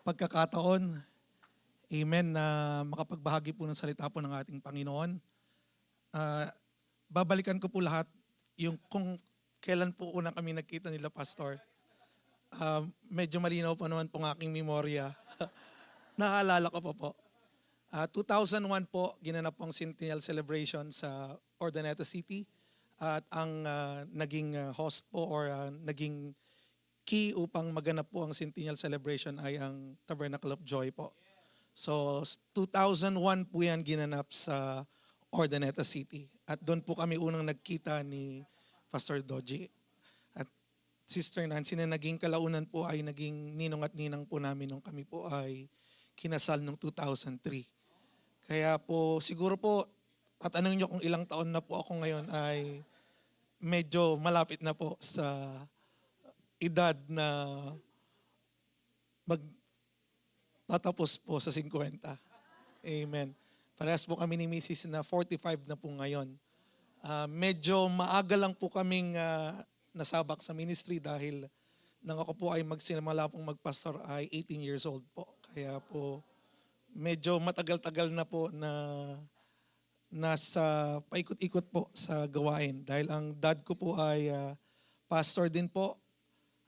pagkakataon, amen, na makapagbahagi po ng salita po ng ating Panginoon. Babalikan ko po lahat yung kung kailan po una kami nagkita nila, Pastor. Medyo malinaw pa naman pong aking memorya. Naaalala ko pa po. 2001 po, ginanap po ang Centennial Celebration sa Urdaneta City. At ang naging host po or naging key upang maganap po ang Centennial Celebration ay ang Tabernacle of Joy po. So 2001 po yan ginanap sa Urdaneta City. At doon po kami unang nagkita ni Pastor Doji. At Sister Nancy na naging kalaunan po ay naging ninong at ninang po namin nung kami po ay kinasal noong 2003. Kaya po siguro po, tatanungin niyo kung ilang taon na po ako ngayon ay medyo malapit na po sa edad na magtatapos po sa 50. Amen. Parehas po kami ni Mrs. na 45 na po ngayon. Medyo maaga lang po kaming nasabak sa ministry dahil nang ako po ay magsimula pong magpastor ay 18 years old po. Kaya po medyo matagal-tagal na po na nasa paikot-ikot po sa gawain. Dahil ang dad ko po ay pastor din po.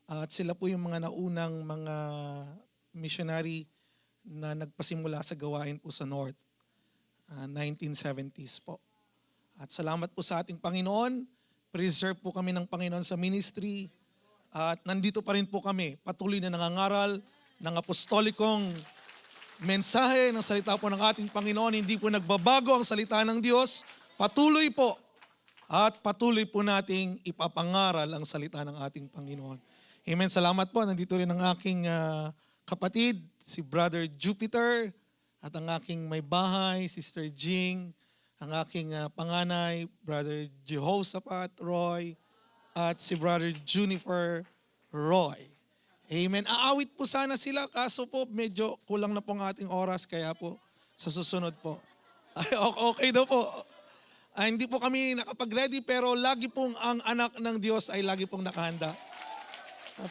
At sila po yung mga naunang mga missionary na nagpasimula sa gawain po sa North. 1970s po. At salamat po sa ating Panginoon. Preserve po kami ng Panginoon sa ministry. At nandito pa rin po kami. Patuloy na nangangaral ng apostolikong mensahe ng salita po ng ating Panginoon. Hindi po nagbabago ang salita ng Diyos. Patuloy po. At patuloy po nating ipapangaral ang salita ng ating Panginoon. Amen. Salamat po. Nandito rin ang aking kapatid, si Brother Jupiter. At ang aking may bahay, Sister Jing. Ang aking panganay, Brother Jehoshaphat Roy. At si Brother Junifer Roy. Amen. Aawit po sana sila, kaso po medyo kulang na po ang ating oras, kaya po sa susunod po. Ay, okay daw po. Hindi po kami nakapag-ready, pero lagi pong ang anak ng Diyos ay lagi pong nakahanda.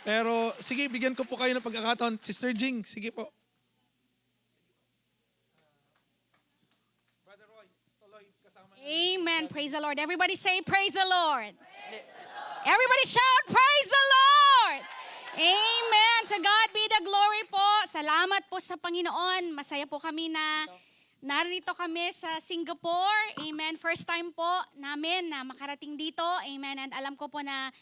Pero sige, bigyan ko po kayo ng pagkakataon. Sister Jing, sige po. Brother Roy, tuloy kasama. Amen. Praise the Lord. Everybody say, praise the Lord. Everybody shout, praise the Lord. Amen. To God be the glory po. Salamat po sa Panginoon. Masaya po kami na narito kami sa Singapore. Amen. First time po namin na makarating dito. Amen. And alam ko po na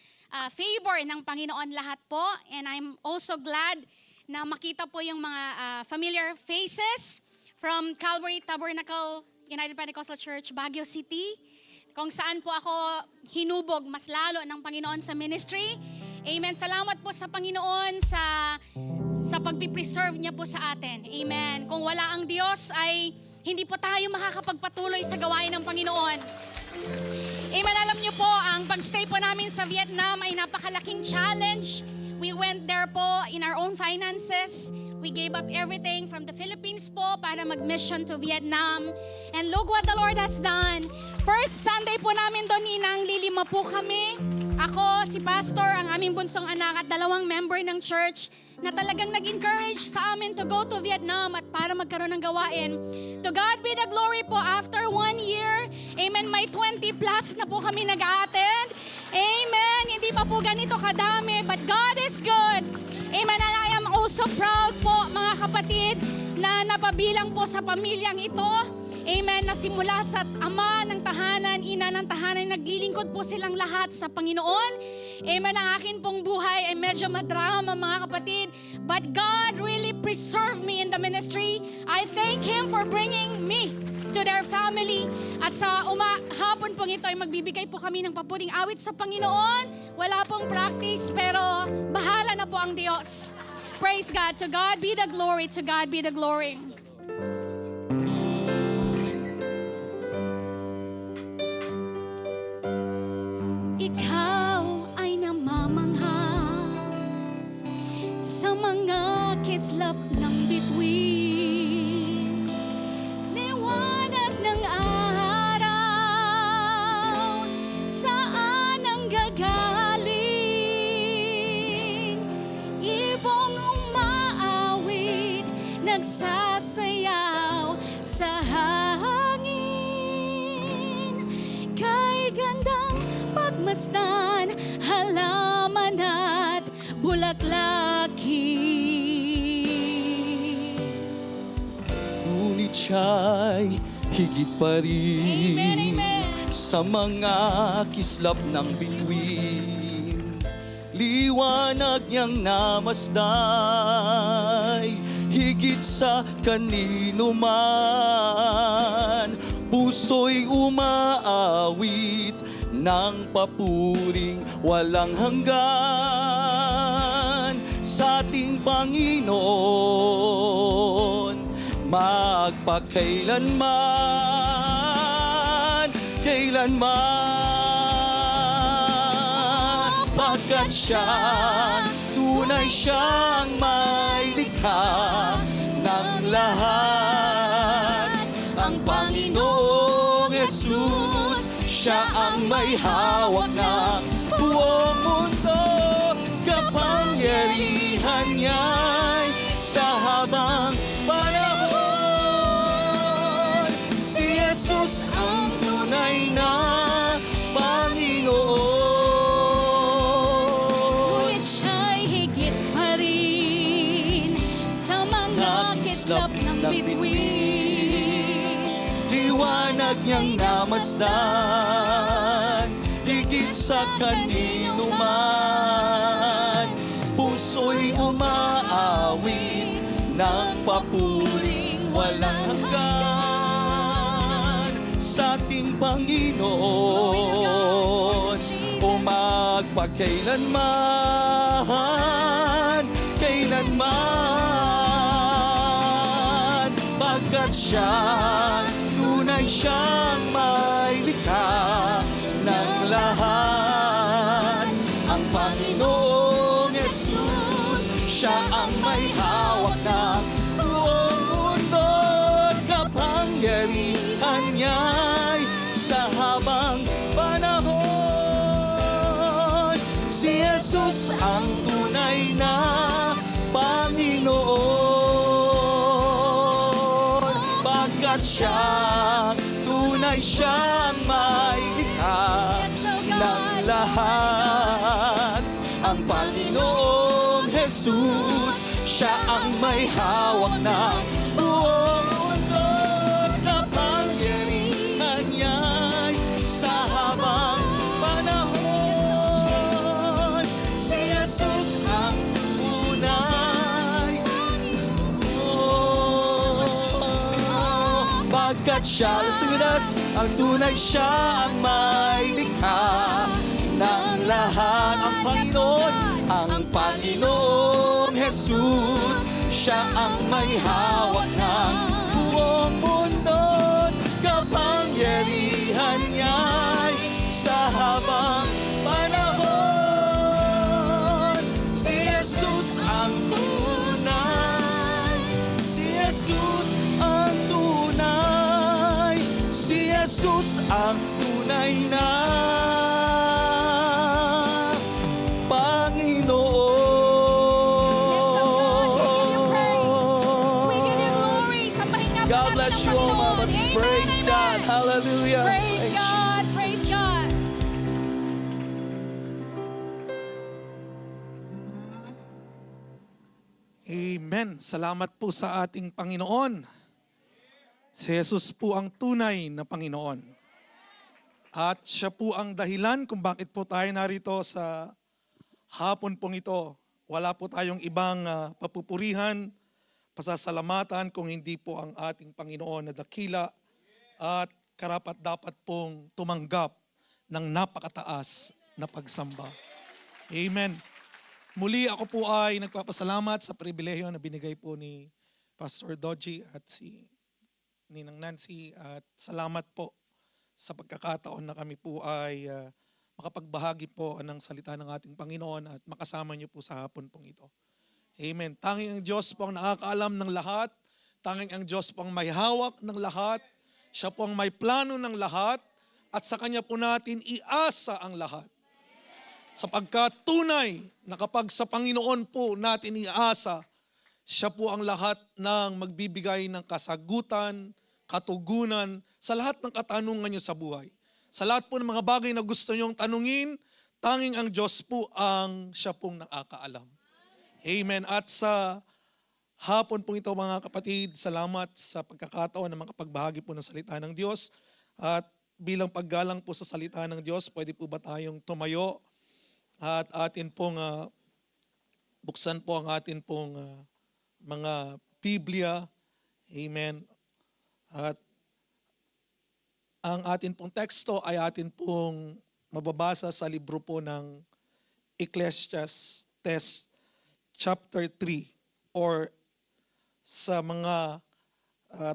favor ng Panginoon lahat po. And I'm also glad na makita po yung mga familiar faces from Calvary Tabernacle United Pentecostal Church, Baguio City, kung saan po ako hinubog mas lalo ng Panginoon sa ministry. Amen. Salamat po sa Panginoon sa pagpipreserve niya po sa atin. Amen. Kung wala ang Diyos ay hindi po tayo makakapagpatuloy sa gawain ng Panginoon. Amen. Alam niyo po, ang pagstay po namin sa Vietnam ay napakalaking challenge. We went there po in our own finances. We gave up everything from the Philippines po para mag-mission to Vietnam. And look what the Lord has done. First Sunday po namin doon, Ninang, lilima po kami. Ako, si Pastor, ang aming bunsong anak at 2 member ng church na talagang nag-encourage sa amin to go to Vietnam at para magkaroon ng gawain. To God be the glory po, after 1 year, amen, may 20 plus na po kami nag-attend. Amen, hindi pa po ganito kadami, but God is good. Amen, and I am also proud po, mga kapatid, na napabilang po sa pamilyang ito. Amen, na simula sa ama ng tahanan, ina ng tahanan, naglilingkod po silang lahat sa Panginoon. Amen, ang akin pong buhay ay medyo madrama, mga kapatid. But God really preserved me in the ministry. I thank Him for bringing me to their family. At sa hapon pong ito ay magbibigay po kami ng papuring awit sa Panginoon. Wala pong practice, pero bahala na po ang Diyos. Praise God. To God be the glory. To God be the glory. Ikaw ay namamangha sa mga kislap ng bituin. Liwanag ng araw, saan ang gagaling? Ibong umaawi nagsasayaw sa hangin. Kay gandang pagmasdan, halaman at bulaklaki. Ngunit siya'y higit pa rin Amen, amen. sa mga kislap ng bituin. Liwanag niyang namasday, higit sa kanino man. Puso'y umaawit ng papuring walang hanggan sa ating Panginoon, magpakailanman, kailanman. Pagkat siya, tunay siyang may likha ng lahat. Ang Panginoong Jesus, siya ang may hawak ng buong mundo. Kapangyarihan niya'y sa habang panahon. Si Jesus ang tunay na Panginoon. Ngunit siya'y higit pa rin sa mga kislap ng bituin. Liwanag niyang namasdan, higit sa kanino man. Puso'y umaawit ng papuring walang hanggan sa ating Panginoon. O magpakailanman, kailanman. Pagkat siya, tunay siyang may likha ng lahat. Ang Panginoong Jesus, siya ang may hawak ng buong mundo. Kapangyarihan niya'y sa habang panahon. Si Jesus ang tunay na Panginoon. Pagkat siya, tunay siyang may likha ng lahat. Ang Panginoong Jesus, siya ang may hawak ng buong mundo. Kapangyarihan niya'y sa habang panahon. Si Jesus ang tunay. Pagkat siya, let's sing with us, ang tunay siya ang may likha ng lahat. Ang Panginoon, ang Panginoong Jesus, siya ang may hawak ng buong mundo. Kapangyarihan niya'y sa habang panahon. Si Jesus ang tunay. Si Jesus ang tunay. Si Jesus ang tunay na God bless you all, Mama. Praise God. Hallelujah. Praise Thanks, God. Jesus. Praise God. Amen. Salamat po sa ating Panginoon. Si Jesus po ang tunay na Panginoon. At siya po ang dahilan kung bakit po tayo narito sa hapon pong ito. Wala po tayong ibang papupurihan, pasasalamatan kung hindi po ang ating Panginoon na dakila at karapat dapat pong tumanggap ng napakataas na pagsamba. Amen. Muli ako po ay nagpapasalamat sa pribilehiyo na binigay po ni Pastor Dodgy at si Ninang Nancy at salamat po sa pagkakataon na kami po ay makapagbahagi po ng salita ng ating Panginoon at makasama niyo po sa hapon pong ito. Amen. Tanging ang Diyos po ang nakakaalam ng lahat. Tanging ang Diyos po ang may hawak ng lahat. Siya po ang may plano ng lahat. At sa Kanya po natin iasa ang lahat. Sapagkat tunay na kapag sa Panginoon po natin iasa, Siya po ang lahat ng magbibigay ng kasagutan, katugunan sa lahat ng katanungan niyo sa buhay. Sa lahat po ng mga bagay na gusto niyong tanungin, tanging ang Diyos po ang siya pong nakakaalam. Amen. At sa hapon po ito mga kapatid, salamat sa pagkakataon na makapagbahagi po ng salita ng Diyos. At bilang paggalang po sa salita ng Diyos, pwede po ba tayong tumayo at atin pong buksan po ang atin pong mga Biblia. Amen. At ang atin pong teksto ay atin pong mababasa sa libro po ng Ecclesiastes chapter 3 or sa mga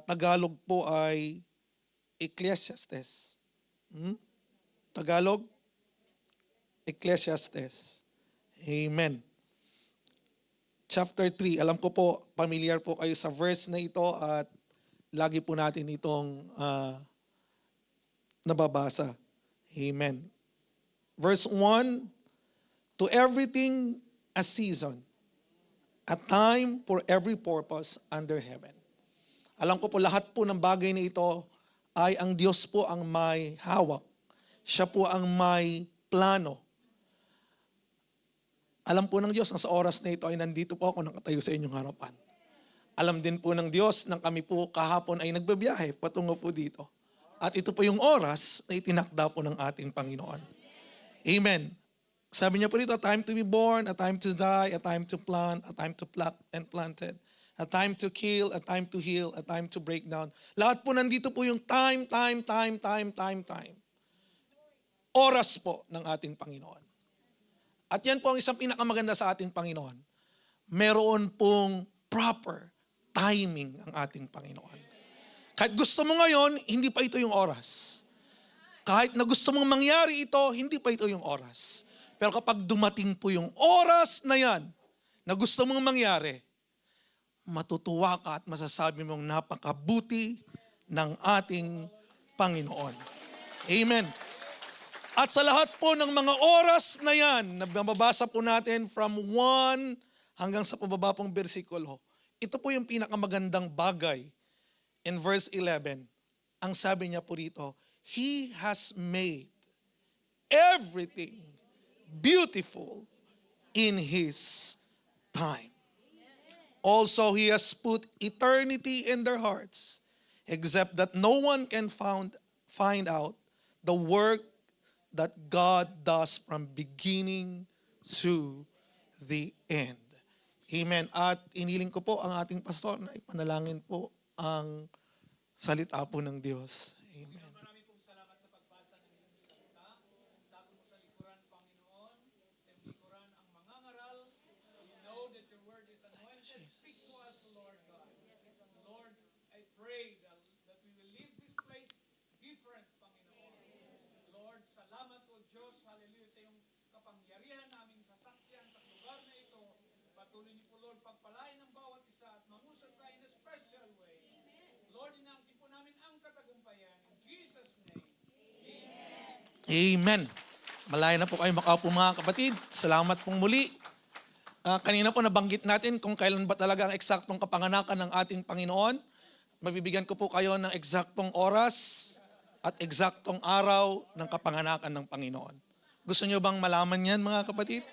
Tagalog po ay Ecclesiastes. Tagalog? Ecclesiastes. Amen. Chapter 3, alam ko po, familiar po kayo sa verse na ito at lagi po natin itong nababasa. Amen. Verse 1, to everything a season, a time for every purpose under heaven. Alam ko po lahat po ng bagay na ito ay ang Diyos po ang may hawak. Siya po ang may plano. Alam po ng Diyos na sa oras na ito ay nandito po ako nakatayo sa inyong harapan. Alam din po ng Diyos na kami po kahapon ay nagbabiyahe patungo po dito. At ito po yung oras na itinakda po ng ating Panginoon. Amen. Sabi niya po dito, a time to be born, a time to die, a time to plant, a time to pluck and planted, a time to kill, a time to heal, a time to break down. Lahat po nandito po yung time. Oras po ng ating Panginoon. At yan po ang isang pinakamaganda sa ating Panginoon. Meron pong proper timing ang ating Panginoon. Kahit gusto mo ngayon, hindi pa ito yung oras. Kahit na gusto mong mangyari ito, hindi pa ito yung oras. Pero kapag dumating po yung oras na yan, na gusto mong mangyari, matutuwa ka at masasabi mong napakabuti ng ating Panginoon. Amen. At sa lahat po ng mga oras na yan, na mababasa po natin from 1 hanggang sa pababa pong bersikulo, ito po yung pinakamagandang bagay. In verse 11, ang sabi niya po rito, He has made everything beautiful in His time. Also, He has put eternity in their hearts, except that no one can find out the work that God does from beginning to the end. Amen. At iniling ko po ang ating pastor na ipanalangin po ang salita po ng Diyos. Amen. Marami pong salamat sa pagbasa ng iyong salita. Tago mo sa likuran, Panginoon. Sa likuran ang mangangaral. We know that your word is anointed. Speak to us, Lord God. Lord, I pray that we will leave this place different, Panginoon. Lord, salamat o Diyos, hallelujah, sa iyong kapangyarihan namin sa saksyan sa lugar na ito. Patuloy niyo po, Lord, pagpalain ng bawat isa at mangusap tayo in a special way. Lord, inangkin po namin ang katagumpayan. In Jesus' name. Amen. Malaya na po kayo makaupo mga kapatid. Salamat pong muli. Kanina po nabanggit natin kung kailan ba talaga ang eksaktong kapanganakan ng ating Panginoon. Mabibigyan ko po kayo ng eksaktong oras at eksaktong araw ng kapanganakan ng Panginoon. Gusto nyo bang malaman yan mga kapatid?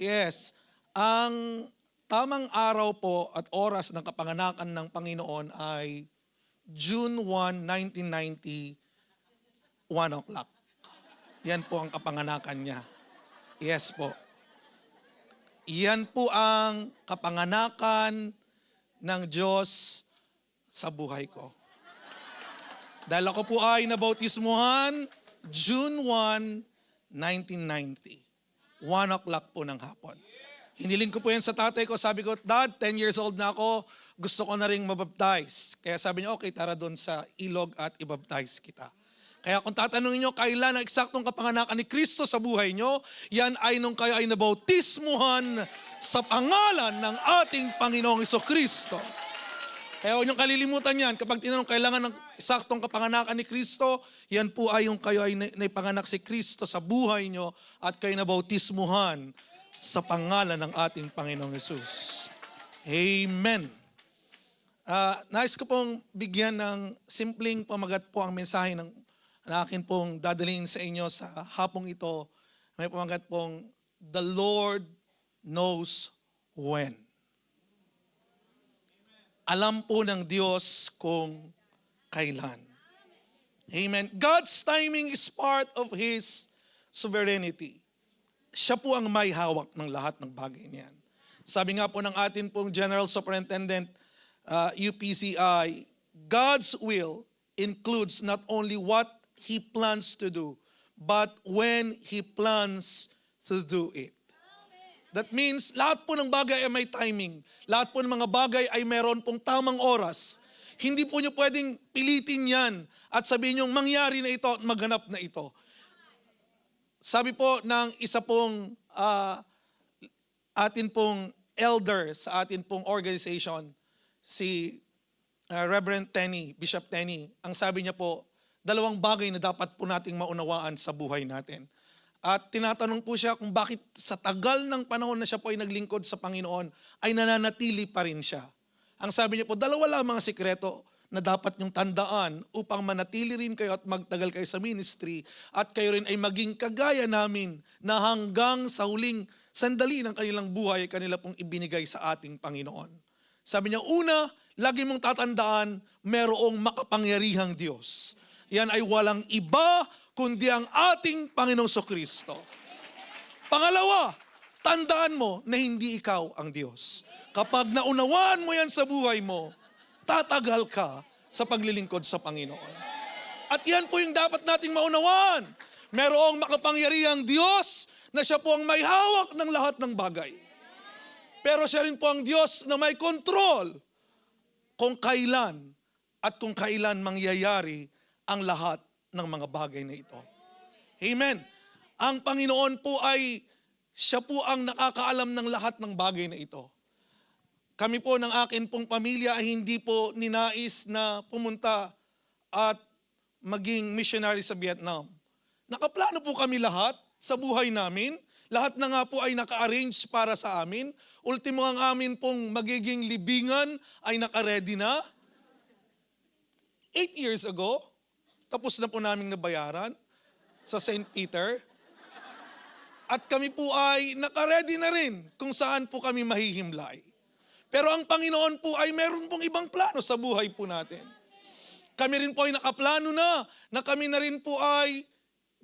Yes. Ang tamang araw po at oras ng kapanganakan ng Panginoon ay June 1, 1990, 1 o'clock. Yan po ang kapanganakan niya. Yes po. Yan po ang kapanganakan ng Diyos sa buhay ko. Dahil ako po ay nabautismuhan June 1, 1990. 1 o'clock po ng hapon. Hiniling ko po yan sa tatay ko. Sabi ko, Dad, 10 years old na ako. Gusto ko na rin mabaptize. Kaya sabi niya, okay, tara doon sa ilog at ibaptize kita. Kaya kung tatanungin nyo, kailan ang eksaktong kapanganakan ni Kristo sa buhay nyo, yan ay nung kayo ay nabautismuhan sa pangalan ng ating Panginoong Jesucristo. Kaya huwag niyong kalilimutan yan. Kapag tinanong kailangan ng eksaktong kapanganakan ni Kristo, yan po ay yung kayo ay naipanganak si Kristo sa buhay nyo at kayo nabautismuhan sa pangalan ng ating Panginoong Jesus. Amen. Nais ko pong bigyan ng simpleng pamagat po ang mensahe na akin pong dadalhin sa inyo sa hapong ito. May pamagat pong, The Lord knows when. Alam po ng Diyos kung kailan. Amen. God's timing is part of His sovereignty. Siya po ang may hawak ng lahat ng bagay niyan. Sabi nga po ng atin pong General Superintendent UPCI, God's will includes not only what He plans to do, but when He plans to do it. That means lahat po ng bagay ay may timing. Lahat po ng mga bagay ay meron pong tamang oras. Hindi po niyo pwedeng pilitin yan at sabihin niyo mangyari na ito at maghanap na ito. Sabi po ng isa pong atin pong elder sa atin pong organization, si Reverend Tenny, Bishop Tenny, ang sabi niya po, dalawang bagay na dapat po nating maunawaan sa buhay natin. At tinatanong po siya kung bakit sa tagal ng panahon na siya po ay naglingkod sa Panginoon, ay nananatili pa rin siya. Ang sabi niya po, dalawa lang mga sikreto na dapat niyong tandaan upang manatili rin kayo at magtagal kayo sa ministry at kayo rin ay maging kagaya namin na hanggang sa huling sandali ng kanilang buhay kanila pong ibinigay sa ating Panginoon. Sabi niya, una, lagi mong tatandaan, merong makapangyarihang Diyos. Yan ay walang iba kundi ang ating Panginoong Kristo. Pangalawa, tandaan mo na hindi ikaw ang Diyos. Kapag naunawaan mo yan sa buhay mo, tatagal ka sa paglilingkod sa Panginoon. At yan po yung dapat nating maunawaan. Merong makapangyarihang Diyos na siya po ang may hawak ng lahat ng bagay. Pero siya rin po ang Diyos na may kontrol kung kailan at kung kailan mangyayari ang lahat ng mga bagay na ito. Amen. Ang Panginoon po ay, siya po ang nakakaalam ng lahat ng bagay na ito. Kami po ng akin pong pamilya ay hindi po ninais na pumunta at maging missionary sa Vietnam. Nakaplano po kami lahat sa buhay namin. Lahat na nga po ay naka-arrange para sa amin. Ultimo ang amin pong magiging libingan ay naka-ready na. 8 years ago, tapos na po naming nabayaran sa St. Peter. At kami po ay naka-ready na rin kung saan po kami mahihimlay. Pero ang Panginoon po ay meron pong ibang plano sa buhay po natin. Kami rin po ay nakaplano na kami na rin po ay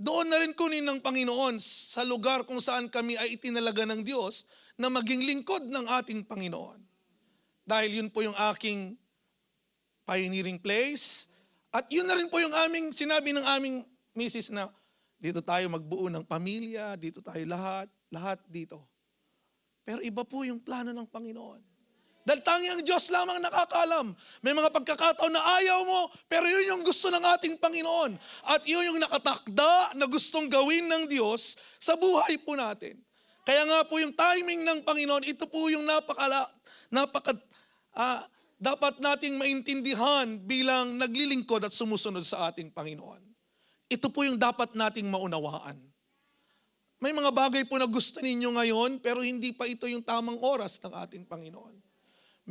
doon na rin kunin ng Panginoon sa lugar kung saan kami ay itinalaga ng Diyos na maging lingkod ng ating Panginoon. Dahil yun po yung aking pioneering place. At yun na rin po yung aming sinabi ng aming misis na dito tayo magbuo ng pamilya, dito tayo lahat dito. Pero iba po yung plano ng Panginoon. Dahil tanging ang Diyos lamang nakakaalam. May mga pagkakataon na ayaw mo, pero yun yung gusto ng ating Panginoon. At yun yung nakatakda na gustong gawin ng Diyos sa buhay po natin. Kaya nga po yung timing ng Panginoon, ito po yung dapat nating maintindihan bilang naglilingkod at sumusunod sa ating Panginoon. Ito po yung dapat nating maunawaan. May mga bagay po na gusto ninyo ngayon, pero hindi pa ito yung tamang oras ng ating Panginoon.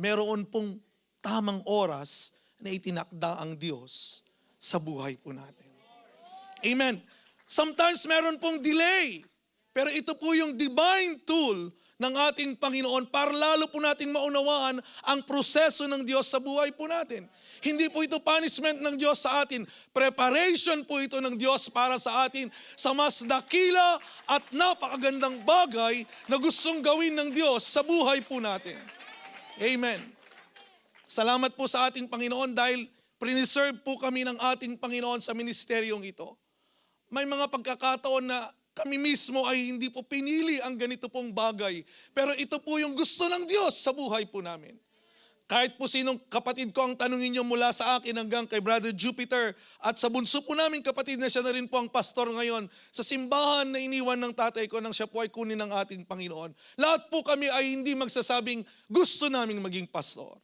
Meron pong tamang oras na itinakda ang Diyos sa buhay po natin. Amen. Sometimes meron pong delay, pero ito po yung divine tool ng ating Panginoon para lalo po nating maunawaan ang proseso ng Diyos sa buhay po natin. Hindi po ito punishment ng Diyos sa atin. Preparation po ito ng Diyos para sa atin sa mas dakila at napakagandang bagay na gustong gawin ng Diyos sa buhay po natin. Amen. Salamat po sa ating Panginoon dahil preserve po kami ng ating Panginoon sa ministeryong ito. May mga pagkakataon na kami mismo ay hindi po pinili ang ganito pong bagay. Pero ito po yung gusto ng Diyos sa buhay po namin. Kahit po sinong kapatid ko ang tanungin niyo mula sa akin hanggang kay Brother Jupiter at sa bunso po namin kapatid na siya na rin po ang pastor ngayon sa simbahan na iniwan ng tatay ko nang siya po ay kunin ng ating Panginoon. Lahat po kami ay hindi magsasabing gusto naming maging pastor.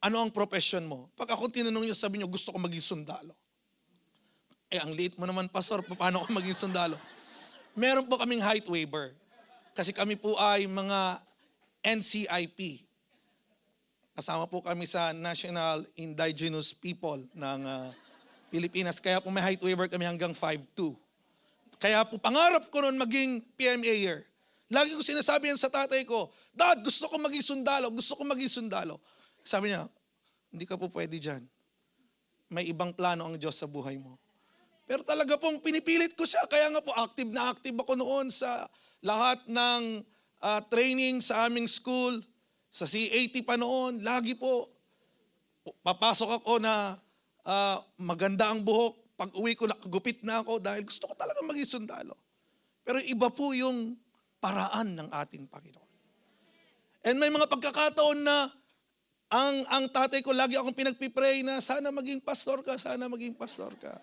Ano ang profession mo? Pag ako tinanong niyo, sabi niyo gusto ko maging sundalo. Ang liit mo naman, pastor, paano ko maging sundalo? Meron po kaming height waiver. Kasi kami po ay mga NCIP. Kasama po kami sa National Indigenous People ng Pilipinas. Kaya po may height waiver kami hanggang 5'2". Kaya po pangarap ko noon maging PMAer. Lagi ko sinasabi yan sa tatay ko, Dad, gusto ko maging sundalo, gusto ko maging sundalo. Sabi niya, hindi ka po pwede dyan. May ibang plano ang Diyos sa buhay mo. Pero talaga pong pinipilit ko siya. Kaya nga po active na active ako noon sa lahat ng training sa aming school, sa CAT pa noon. Lagi po, papasok ako na maganda ang buhok. Pag uwi ko, nakagupit na ako dahil gusto ko talaga maging sundalo. Pero iba po yung paraan ng ating Panginoon. And may mga pagkakataon na ang tatay ko, lagi akong pinagpipray na sana maging pastor ka, sana maging pastor ka.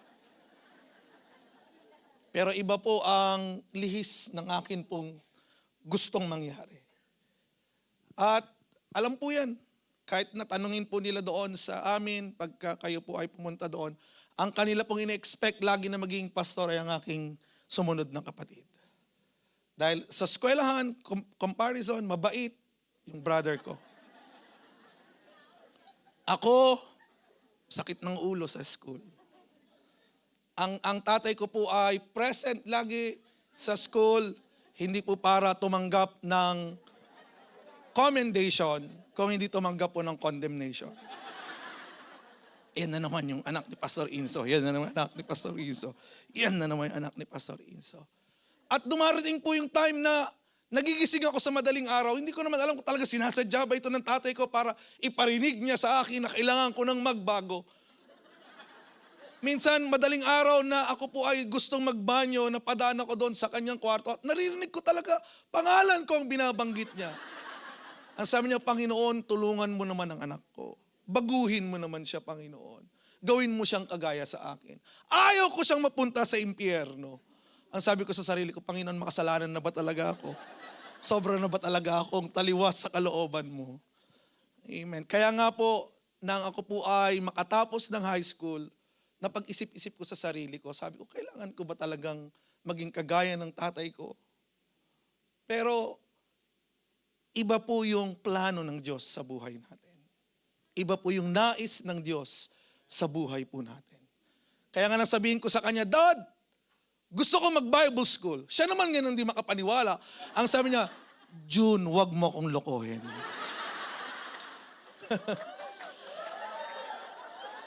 Pero iba po ang lihis ng akin pong gustong mangyari. At alam po yan, kahit natanungin po nila doon sa amin, pagka kayo po ay pumunta doon, ang kanila pong ine-expect lagi na maging pastor ay ang aking sumunod na kapatid. Dahil sa eskwelahan, comparison, mabait yung brother ko. Ako, sakit ng ulo sa school. Ang tatay ko po ay present lagi sa school, hindi po para tumanggap ng commendation, kung hindi tumanggap po ng condemnation. Yan na naman yung anak ni Pastor Inso. Yan na naman yung anak ni Pastor Inso. Yan na naman yung anak ni Pastor Inso. At dumarating po yung time na nagigising ako sa madaling araw. Hindi ko naman alam kung talaga sinasadya ba ito ng tatay ko para iparinig niya sa akin na kailangan ko ng magbago. Minsan, madaling araw na ako po ay gustong magbanyo, napadaan ako doon sa kanyang kwarto. At naririnig ko talaga, pangalan ko ang binabanggit niya. Ang sabi niya, Panginoon, tulungan mo naman ang anak ko. Baguhin mo naman siya, Panginoon. Gawin mo siyang kagaya sa akin. Ayaw ko siyang mapunta sa impyerno. Ang sabi ko sa sarili ko, Panginoon, makasalanan na ba talaga ako? Sobra na ba talaga akong taliwas sa kalooban mo? Amen. Kaya nga po, nang ako po ay makatapos ng high school, napag-isip-isip ko sa sarili ko, sabi ko, kailangan ko ba talagang maging kagaya ng tatay ko? Pero, iba po yung plano ng Diyos sa buhay natin. Iba po yung nais ng Diyos sa buhay po natin. Kaya nga nasabihin ko sa kanya, Dad, gusto ko mag-Bible school. Siya naman ngayon hindi makapaniwala. Ang sabi niya, June, wag mo akong lokohin.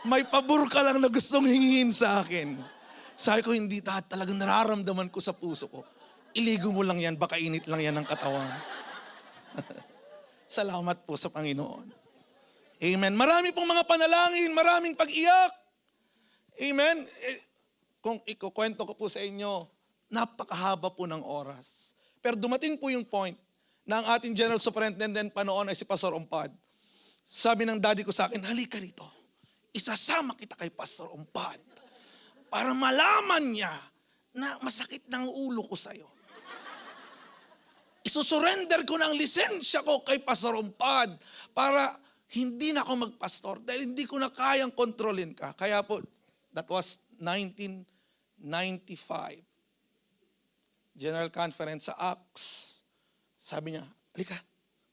May pabor ka lang na gustong hingin sa akin. Sabi ko, hindi, Dad, talagang nararamdaman ko sa puso ko. Iligo mo lang yan, baka init lang yan ng katawan. Salamat po sa Panginoon. Amen. Marami pong mga panalangin, maraming pag-iyak. Amen. Kung ikukwento ko po sa inyo, napakahaba po ng oras. Pero dumating po yung point na ang ating General Superintendent pa noon ay si Pastor Ompad. Sabi ng daddy ko sa akin, halika rito. Isasama kita kay Pastor Ompad para malaman niya na masakit ng ulo ko sa'yo. Isusurrender ko ng lisensya ko kay Pastor Ompad para hindi na ako magpastor dahil hindi ko na kayang kontrolin ka. Kaya po, that was 1995. General Conference sa Acts. Sabi niya, alika,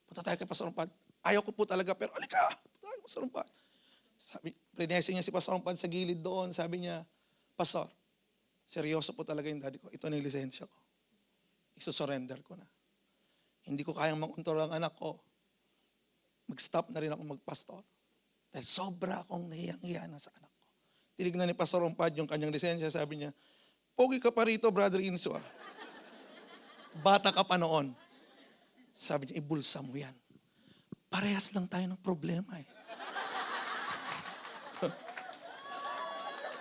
punta tayo kay Pastor Ompad. Ayaw ko po talaga, pero alika, punta tayo kay Pastor Ompad. Sabi, prinesi niya si Pastor Ompad sa gilid doon. Sabi niya, Pastor, seryoso po talaga yung daddy ko. Ito na yung lisensya ko. Isusurrender ko na. Hindi ko kayang makontrol ang anak ko. Mag-stop na rin ako magpastor. Dahil sobra akong nahiyang-hiya na sa anak ko. Tinignan ni Pastor Ompad yung kanyang lisensya. Sabi niya, pogi ka pa rito, Brother Inso. Bata ka pa noon. Sabi niya, ibulsa mo yan. Parehas lang tayo ng problema eh.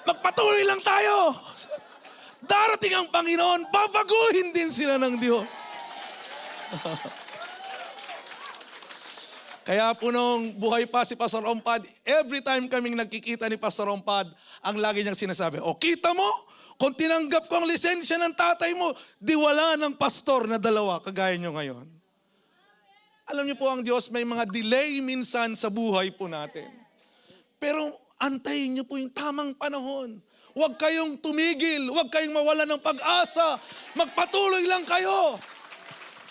Magpatuloy lang tayo. Darating ang Panginoon, babaguhin din sila ng Diyos. Kaya po nung buhay pa si Pastor Ompad, every time kaming nagkikita ni Pastor Ompad, ang lagi niyang sinasabi, o kita mo, kung tinanggap ko ang lisensya ng tatay mo, di wala ng pastor na dalawa, kagaya niyo ngayon. Alam niyo po ang Diyos, may mga delay minsan sa buhay po natin. Pero antayin niyo po yung tamang panahon. Huwag kayong tumigil, huwag kayong mawala ng pag-asa. Magpatuloy lang kayo.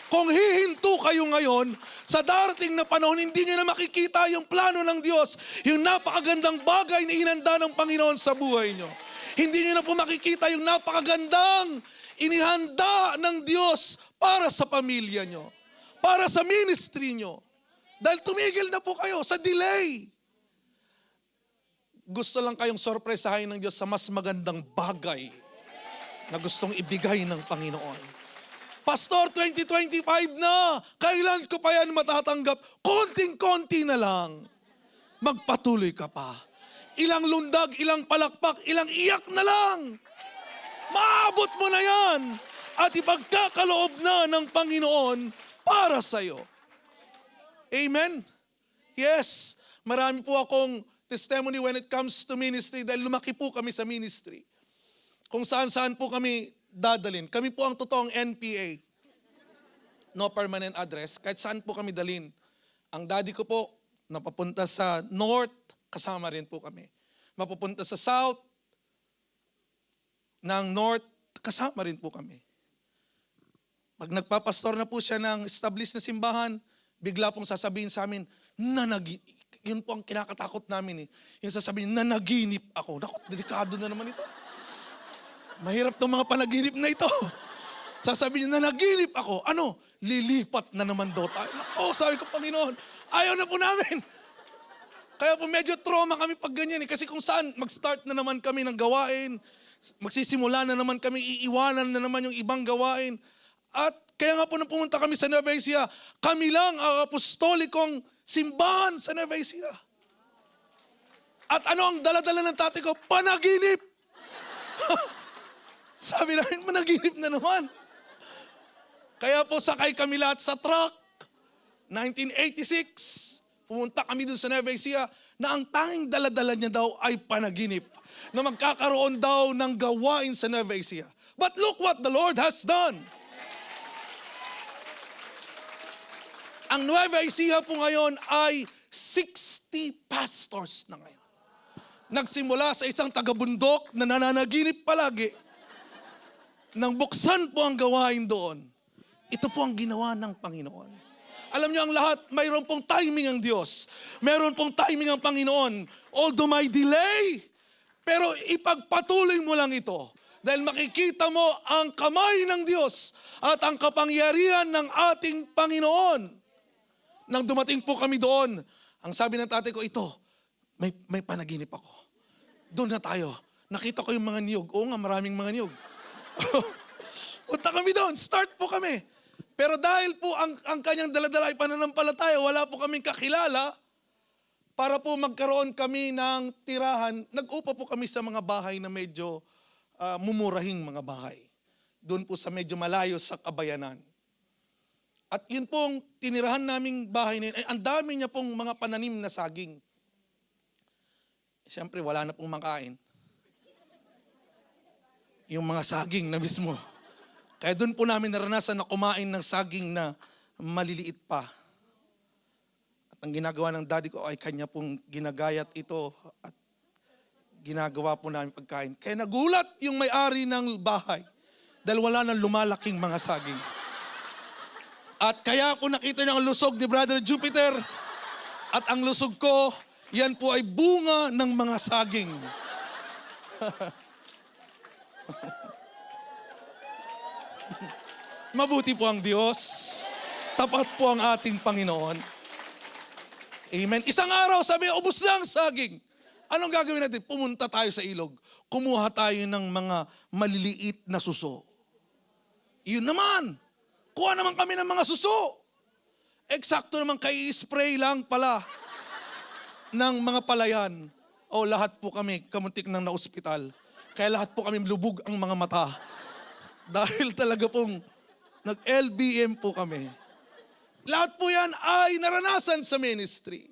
Kung hihinto kayo ngayon, sa darating na panahon, hindi nyo na makikita yung plano ng Diyos, yung napakagandang bagay na inanda ng Panginoon sa buhay nyo. Hindi nyo na po makikita yung napakagandang inihanda ng Diyos para sa pamilya nyo, para sa ministry nyo. Dahil tumigil na po kayo sa delay. Gusto lang kayong sorpresahin ng Diyos sa mas magandang bagay na gustong ibigay ng Panginoon. Pastor, 2025 na, kailan ko pa yan matatanggap? Konting-konti na lang. Magpatuloy ka pa. Ilang lundag, ilang palakpak, ilang iyak na lang. Maabot mo na yan. At ipagkakaloob na ng Panginoon para sa'yo. Amen? Yes, marami po akong testimony when it comes to ministry dahil lumaki po kami sa ministry. Kung saan-saan po kami dadalin. Kami po ang totoong NPA. No permanent address. Kahit saan po kami dalin. Ang daddy ko po, napapunta sa North, kasama rin po kami. Mapupunta sa South, ng North, kasama rin po kami. Pag nagpapastor na po siya ng established na simbahan, bigla pong sasabihin sa amin, yun po ang kinakatakot namin eh. Yung sasabihin, nanaginip ako. Naku, delikado na naman ito. Mahirap itong mga panaginip na ito. Sasabihin niya, nanaginip ako. Ano? Lilipat na naman daw tayo. Oh, sabi ko, Panginoon, ayaw na po namin. Kaya po medyo trauma kami pag ganyan eh. Kasi kung saan, mag-start na naman kami ng gawain, magsisimula na naman kami, iiwanan na naman yung ibang gawain. At kaya nga po nang pumunta kami sa Nueva Ecija, kami lang ang apostolikong simbahan sa Nueva Ecija. At ano ang daladala ng tatay ko? Panaginip! Sabi namin, managinip na naman. Kaya po sakay kami lahat sa truck. 1986, pumunta kami dun sa Nueva Ecija na ang tanging daladala niya daw ay panaginip. Na magkakaroon daw ng gawain sa Nueva Ecija. But look what the Lord has done. Ang Nueva Ecija po ngayon ay 60 pastors na ngayon. Nagsimula sa isang taga-bundok na nananaginip palagi. Nang buksan po ang gawain doon, ito po ang ginawa ng Panginoon. Alam niyo ang lahat, mayroon pong timing ang Diyos. Mayroon pong timing ang Panginoon. Although may delay, pero ipagpatuloy mo lang ito. Dahil makikita mo ang kamay ng Diyos at ang kapangyarihan ng ating Panginoon. Nang dumating po kami doon, ang sabi ng tatay ko, ito, may panaginip ako. Doon na tayo. Nakita ko yung mga niyog. Oo nga, maraming mga niyog. Punta kami doon, start po kami. Pero dahil po ang kanyang daladala ay pananampalataya, wala po kaming kakilala, para po magkaroon kami ng tirahan, nag-upa po kami sa mga bahay na medyo mumurahing mga bahay. Doon po sa medyo malayo sa kabayanan. At yun pong tinirahan naming bahay na yun, ay ang dami niya pong mga pananim na saging. Siyempre, wala na pong makain. Yung mga saging na mismo. Kaya doon po namin naranasan na kumain ng saging na maliliit pa. At ang ginagawa ng daddy ko ay kanya pong ginagayat ito at ginagawa po namin pagkain. Kaya nagulat yung may-ari ng bahay dahil wala nang lumalaking mga saging. At kaya po nakita niyo ang lusog ni Brother Jupiter at ang lusog ko, yan po ay bunga ng mga saging. Mabuti po ang Diyos. Tapat po ang ating Panginoon. Amen. Isang araw, sabi, ubos na ang saging. Anong gagawin natin? Pumunta tayo sa ilog. Kumuha tayo ng mga maliliit na suso. Yun naman. Kuha naman kami ng mga suso. Eksakto naman spray lang pala ng mga palayan. O lahat po kami kamuntik ng na-ospital. Kaya lahat po kami lubog ang mga mata. Dahil talaga pong nag-LBM po kami. Lahat po yan ay naranasan sa ministry.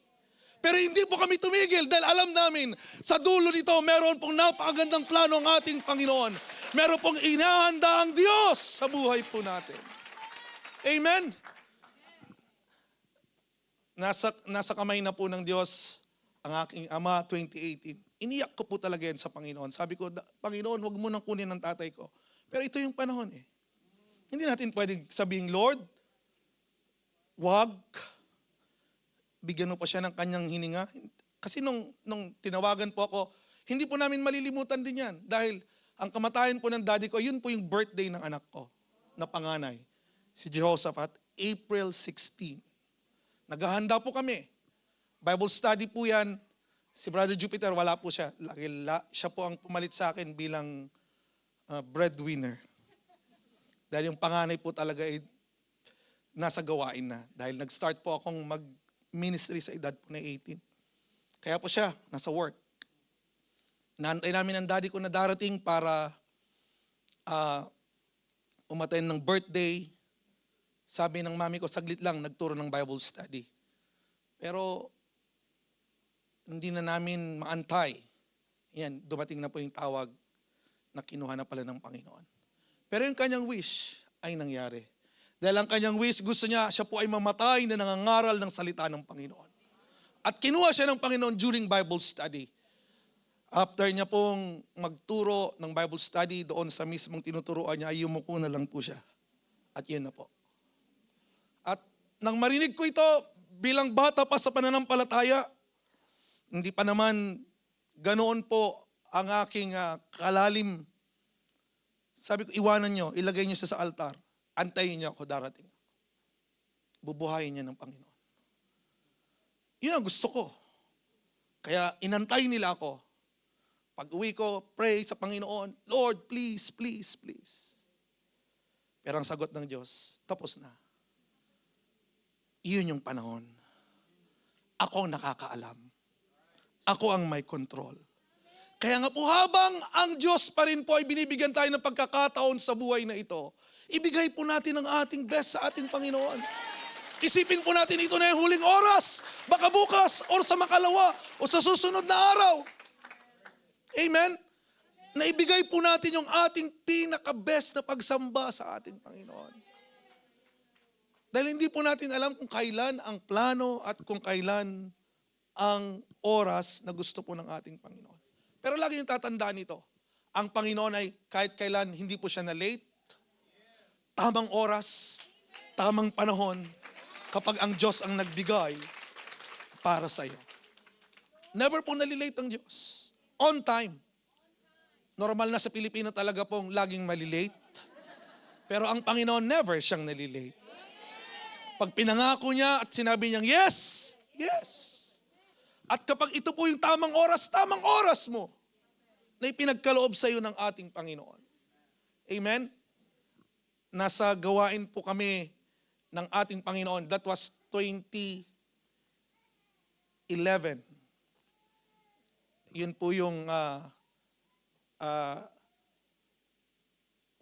Pero hindi po kami tumigil dahil alam namin sa dulo nito meron pong napakagandang plano ang ating Panginoon. Meron pong inahanda ang Diyos sa buhay po natin. Amen? Nasa kamay na po ng Diyos ang aking ama 2018. Iniyak ko po talaga yan sa Panginoon. Sabi ko, Panginoon, wag mo nang kunin ng tatay ko. Pero ito yung panahon eh. Hindi natin pwedeng sabihin, Lord, wag, bigyan mo pa siya ng kanyang hininga. Kasi nung tinawagan po ako, hindi po namin malilimutan din yan. Dahil ang kamatayan po ng daddy ko, yun po yung birthday ng anak ko na panganay. Si Jehoshaphat, April 16. Naghahanda po kami. Bible study po yan. Si Brother Jupiter, wala po siya. Siya po ang pumalit sa akin bilang breadwinner. Dahil yung panganay po talaga ay nasa gawain na. Dahil nag-start po akong mag-ministry sa edad po na 18. Kaya po siya, nasa work. Naantay namin ang daddy ko na darating para umattend ng birthday. Sabi ng mami ko, saglit lang, nagturo ng Bible study. Pero hindi na namin maantay. Yan, dumating na po yung tawag na kinuha na pala ng Panginoon. Pero yung kanyang wish ay nangyari. Dahil ang kanyang wish, gusto niya, siya po ay mamatay na nangangaral ng salita ng Panginoon. At kinuha siya ng Panginoon during Bible study. After niya pong magturo ng Bible study doon sa mismong tinuturoan niya, ay yumuko na lang po siya. At yun na po. At nang marinig ko ito, bilang bata pa sa pananampalataya, hindi pa naman ganoon po ang aking kalalim. Sabi ko, iwanan nyo, ilagay nyo siya sa altar. Antayin niyo ako, darating. Bubuhayin niya ng Panginoon. Yun ang gusto ko. Kaya inantay nila ako. Pag uwi ko, pray sa Panginoon, Lord, please, please, please. Pero ang sagot ng Diyos, tapos na. Iyon yung panahon. Ako ang nakakaalam. Ako ang may control. Kaya nga po habang ang Diyos pa rin po ay binibigyan tayo ng pagkakataon sa buhay na ito, ibigay po natin ang ating best sa ating Panginoon. Isipin po natin ito na yung huling oras, baka bukas, or sa makalawa, o sa susunod na araw. Amen? Naibigay po natin yung ating pinaka-best na pagsamba sa ating Panginoon. Dahil hindi po natin alam kung kailan ang plano at kung kailan ang oras na gusto po ng ating Panginoon. Pero lagi yung tatandaan ito, ang Panginoon ay kahit kailan hindi po siya na late, tamang oras, tamang panahon, kapag ang Diyos ang nagbigay para sa iyo. Never po nalilate ang Diyos. On time. Normal na sa Pilipino talaga pong laging malilate. Pero ang Panginoon never siyang nalilate. Pag pinangako niya at sinabi niyang, yes, yes. At kapag ito po yung tamang oras mo na ipinagkaloob sa iyo ng ating Panginoon. Amen? Nasa gawain po kami ng ating Panginoon. That was 2011. Yun po yung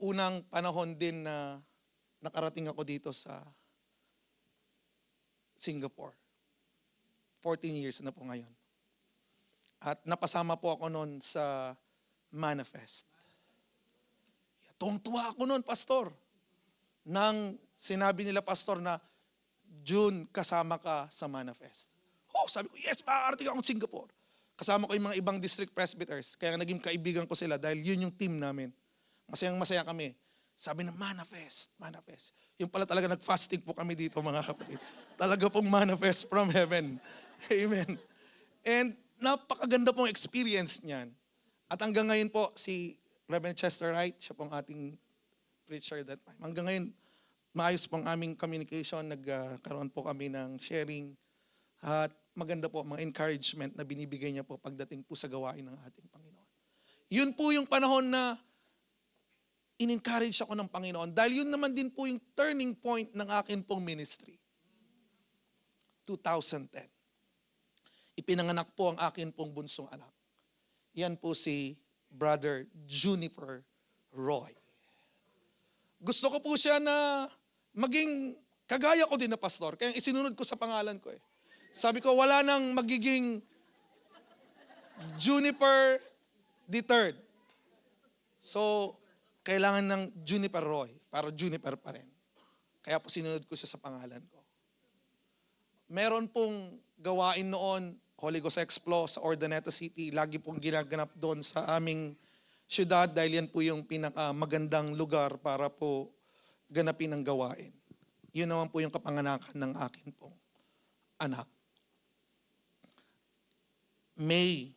unang panahon din na nakarating ako dito sa Singapore. 14 years na po ngayon. At napasama po ako noon sa Manifest. Tuwang-tuwa ako noon, Pastor. Nang sinabi nila, Pastor, na June kasama ka sa Manifest. Oh, sabi ko, yes, makakarating akong Singapore. Kasama ko yung mga ibang district presbyters. Kaya naging kaibigan ko sila dahil yun yung team namin. Masayang-masaya kami. Sabi na, manifest. Yung pala talaga nag-fasting po kami dito, mga kapatid. Talaga pong manifest from heaven. Amen. And napakaganda pong experience niyan. At hanggang ngayon po, si Reverend Chester Wright, siya pong ating preacher that time. Hanggang ngayon, maayos pong aming communication. Nagkaroon po kami ng sharing. At maganda po mga encouragement na binibigay niya po pagdating po sa gawain ng ating Panginoon. Yun po yung panahon na in-encourage ako ng Panginoon. Dahil yun naman din po yung turning point ng akin pong ministry. 2010. Ipinanganak po ang akin pong bunsong anak. Yan po si Brother Juniper Roy. Gusto ko po siya na maging kagaya ko din na pastor. Kaya isinunod ko sa pangalan ko eh. Sabi ko, wala nang magiging Juniper III. So, kailangan ng Juniper Roy para Juniper pa rin. Kaya po sinunod ko siya sa pangalan ko. Meron pong gawain noon, Holy Ghost Explo sa Urdaneta City. Lagi pong ginaganap doon sa aming syudad dahil yan po yung pinakamagandang lugar para po ganapin ang gawain. yun naman po yung kapanganakan ng akin pong anak. May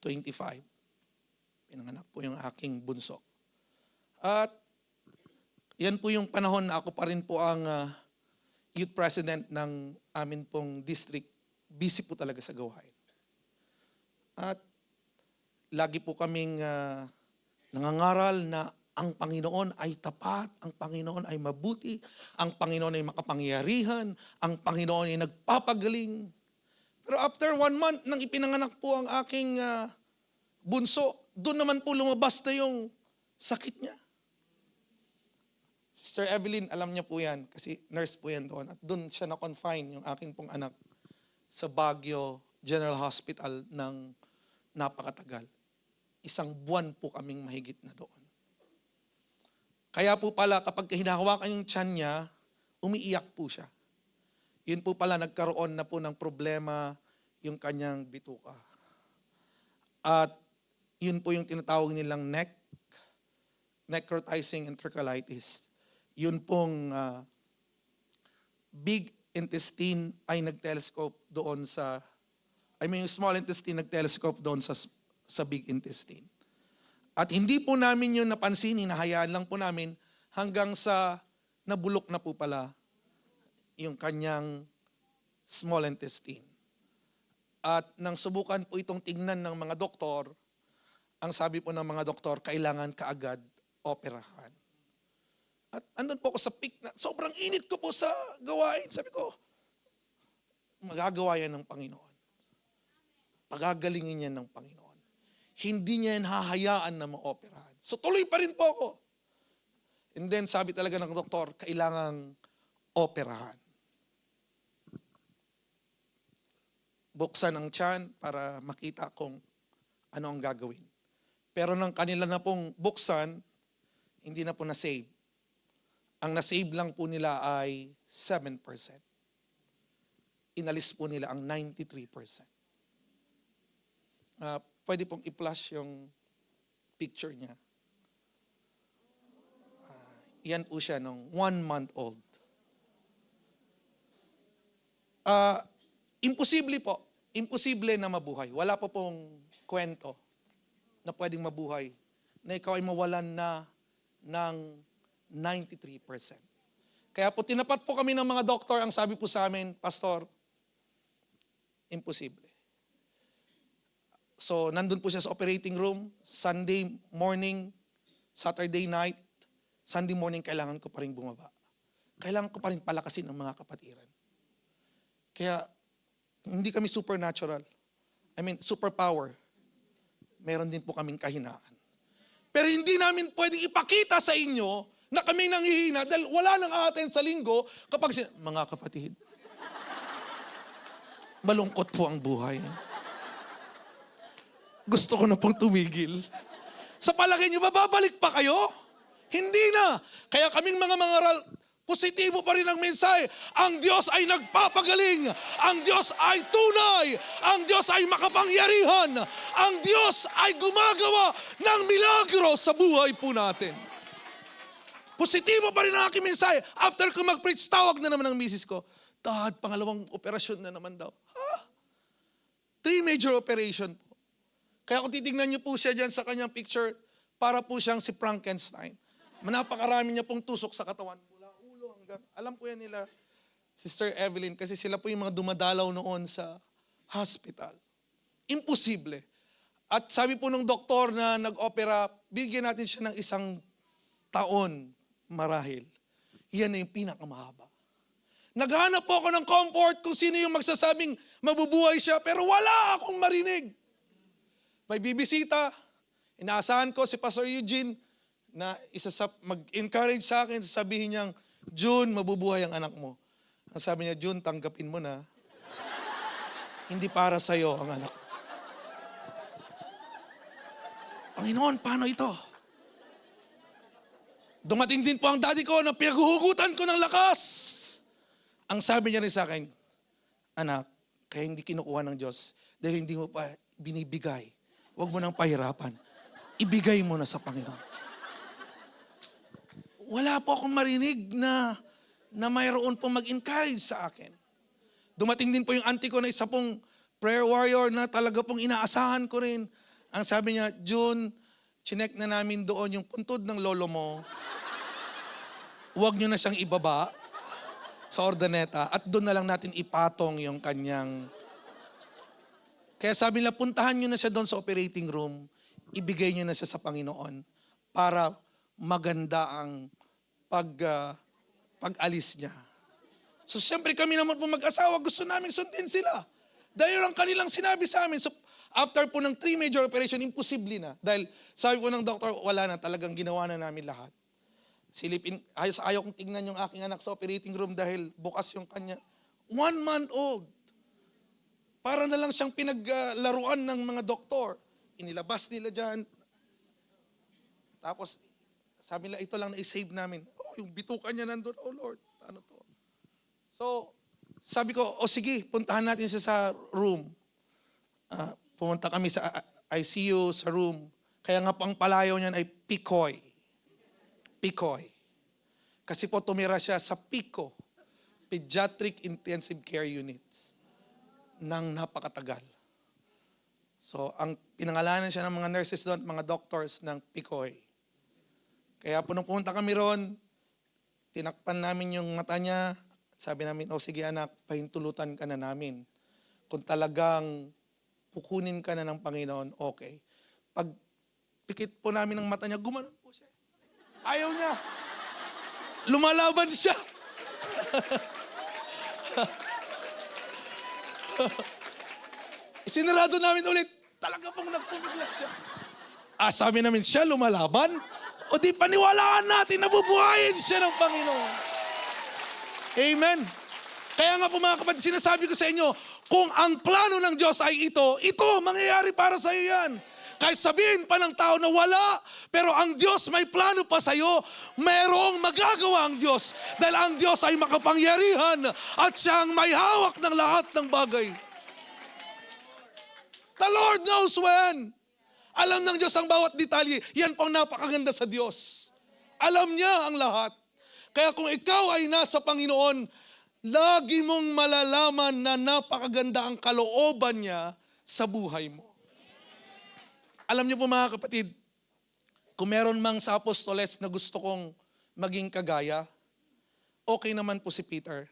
25, pinanganak po yung aking bunso. At yan po yung panahon na ako pa rin po ang youth president ng amin pong district. Busy po talaga sa gawain. At lagi po kaming nangangaral na ang Panginoon ay tapat, ang Panginoon ay mabuti, ang Panginoon ay makapangyarihan, ang Panginoon ay nagpapagaling. Pero after 1 month nang ipinanganak po ang aking bunso, doon naman po lumabas na yung sakit niya. Sister Evelyn, alam niya po yan kasi nurse po yan doon. At doon siya na-confine, yung aking pong anak, sa Baguio General Hospital ng napakatagal. 1 buwan po kaming mahigit na doon. Kaya po pala kapag hinahawakan yung tiyan niya, umiiyak po siya. Yun po pala nagkaroon na po ng problema yung kanyang bituka. At yun po yung tinatawag nilang necrotizing enterocolitis. Yun pong big intestine ay nag-telescope doon sa, yung small intestine nag-telescope doon sa big intestine. At hindi po namin yun napansin, hinahayaan lang po namin hanggang sa nabulok na po pala yung kanyang small intestine. At nang subukan po itong tingnan ng mga doktor, ang sabi po ng mga doktor, kailangan kaagad operahan. At andun po ako sa peak na sobrang init ko po sa gawain. Sabi ko, magagawa yan ng Panginoon. Pagagalingin yan ng Panginoon. Hindi niya yan hahayaan na maoperahan. So tuloy pa rin po ako. And then sabi talaga ng doktor, kailangang operahan. Buksan ang tiyan para makita kung ano ang gagawin. Pero nang kanila na pong buksan, hindi na po na-save. Ang na-save lang po nila ay 7%. Inalis po nila ang 93%. Pwede pong i-flash yung picture niya. Yan po siya nung 1 month old. Imposible po. Imposible na mabuhay. Wala po pong kwento na pwedeng mabuhay na ikaw ay mawalan na ng 93%. Kaya po tinapat po kami ng mga doktor, ang sabi po sa amin, Pastor, imposible. So nandun po siya sa operating room, Sunday morning, Saturday night, Sunday morning kailangan ko pa rin bumaba. Kailangan ko pa rin palakasin ang mga kapatiran. Kaya hindi kami supernatural. Superpower. Meron din po kaming kahinaan. Pero hindi namin pwedeng ipakita sa inyo na kami nanghihina dahil wala nang aaten sa linggo kapag mga kapatid, malungkot po ang buhay. Gusto ko na pong tumigil. Sa palagay niyo, babalik pa kayo? Hindi na. Kaya kaming mga mangaral, positibo pa rin ang mensahe. Ang Diyos ay nagpapagaling. Ang Diyos ay tunay. Ang Diyos ay makapangyarihan. Ang Diyos ay gumagawa ng milagro sa buhay po natin. Positibo pa rin ang aking mensahe. After ko mag-preach, tawag na naman ang misis ko. Dad, pangalawang operasyon na naman daw. 3 major operation po. Kaya kung titignan niyo po siya dyan sa kanyang picture, para po siyang si Frankenstein. Napakarami niya pong tusok sa katawan. Mula ulo hanggang, alam po yan nila, Sister Evelyn, kasi sila po yung mga dumadalaw noon sa hospital. Imposible. At sabi po ng doktor na nag-opera, bigyan natin siya ng 1 taon marahil. Yan na yung pinakamahaba. Naghanap po ako ng comfort kung sino yung magsasabing mabubuhay siya, pero wala akong marinig. May bibisita, inaasahan ko si Pastor Eugene na mag-encourage sa akin, sasabihin niyang, June, mabubuhay ang anak mo. Ang sabi niya, June, tanggapin mo na. Hindi para sa'yo ang anak. Panginoon, paano ito? Dumating din po ang daddy ko na pinaghuhugutan ko ng lakas. Ang sabi niya rin sa akin, anak, kaya hindi kinukuha ng Diyos dahil hindi mo pa binibigay. Huwag mo nang pahirapan. Ibigay mo na sa Panginoon. Wala po akong marinig na na mayroon pong mag-encourage sa akin. Dumating din po yung auntie ko na isa pong prayer warrior na talaga pong inaasahan ko rin. Ang sabi niya, June, chinek na namin doon yung puntod ng lolo mo. Huwag nyo na siyang ibaba sa ordaneta at doon na lang natin ipatong yung kanyang... Kaya sabi nila, puntahan nyo na siya doon sa operating room, ibigay nyo na siya sa Panginoon para maganda ang pag-alis niya. So siyempre kami naman po mag-asawa, gusto namin sundin sila. Dahil ang kanilang sinabi sa amin. So after po ng 3 major operation, imposible na. Dahil sabi po ng doktor, wala na, talagang ginawa na namin lahat. Silipin, ayaw kong tingnan yung aking anak sa operating room dahil bukas yung kanya. 1 month old. Para na lang siyang pinaglaruan ng mga doktor. Inilabas nila dyan. Tapos, sabi nila, ito lang na-save namin. Oh, yung bitukan niya nandun, oh Lord, ano to? So, sabi ko, sige, puntahan natin siya sa room. Pumunta kami sa ICU, sa room. Kaya nga pang palayaw niyan ay PICOY. PICOY. Kasi po tumira siya sa PICO, Pediatric Intensive Care Unit, ng napakatagal. So, ang pinangalanan siya ng mga nurses doon, mga doctors ng PICOY. Kaya po nung pumunta kami ron, tinakpan namin yung mata niya. Sabi namin, sige anak, pahintulutan ka na namin. Kung talagang pukunin ka na ng Panginoon, okay. Pag pikit po namin ng mata niya, gumanon po siya. Ayaw niya. Lumalaban siya. Isinarado namin ulit. Talaga pong nagpumiglas siya. Sabi namin, siya lumalaban? O di paniwalaan natin, nabubuhayin siya ng Panginoon. Amen. Kaya nga po mga kapatid, sinasabi ko sa inyo, kung ang plano ng Diyos ay ito, mangyayari para sa iyo yan. Kahit sabihin pa ng tao na wala, pero ang Diyos may plano pa sa iyo, mayroong magagawa ang Diyos. Dahil ang Diyos ay makapangyarihan at siyang may hawak ng lahat ng bagay. The Lord knows when. Alam ng Diyos ang bawat detalye. Yan pang napakaganda sa Diyos. Alam niya ang lahat. Kaya kung ikaw ay nasa Panginoon, lagi mong malalaman na napakaganda ang kalooban niya sa buhay mo. Alam niyo po mga kapatid, kung meron mang sa apostoles na gusto kong maging kagaya, okay naman po si Peter.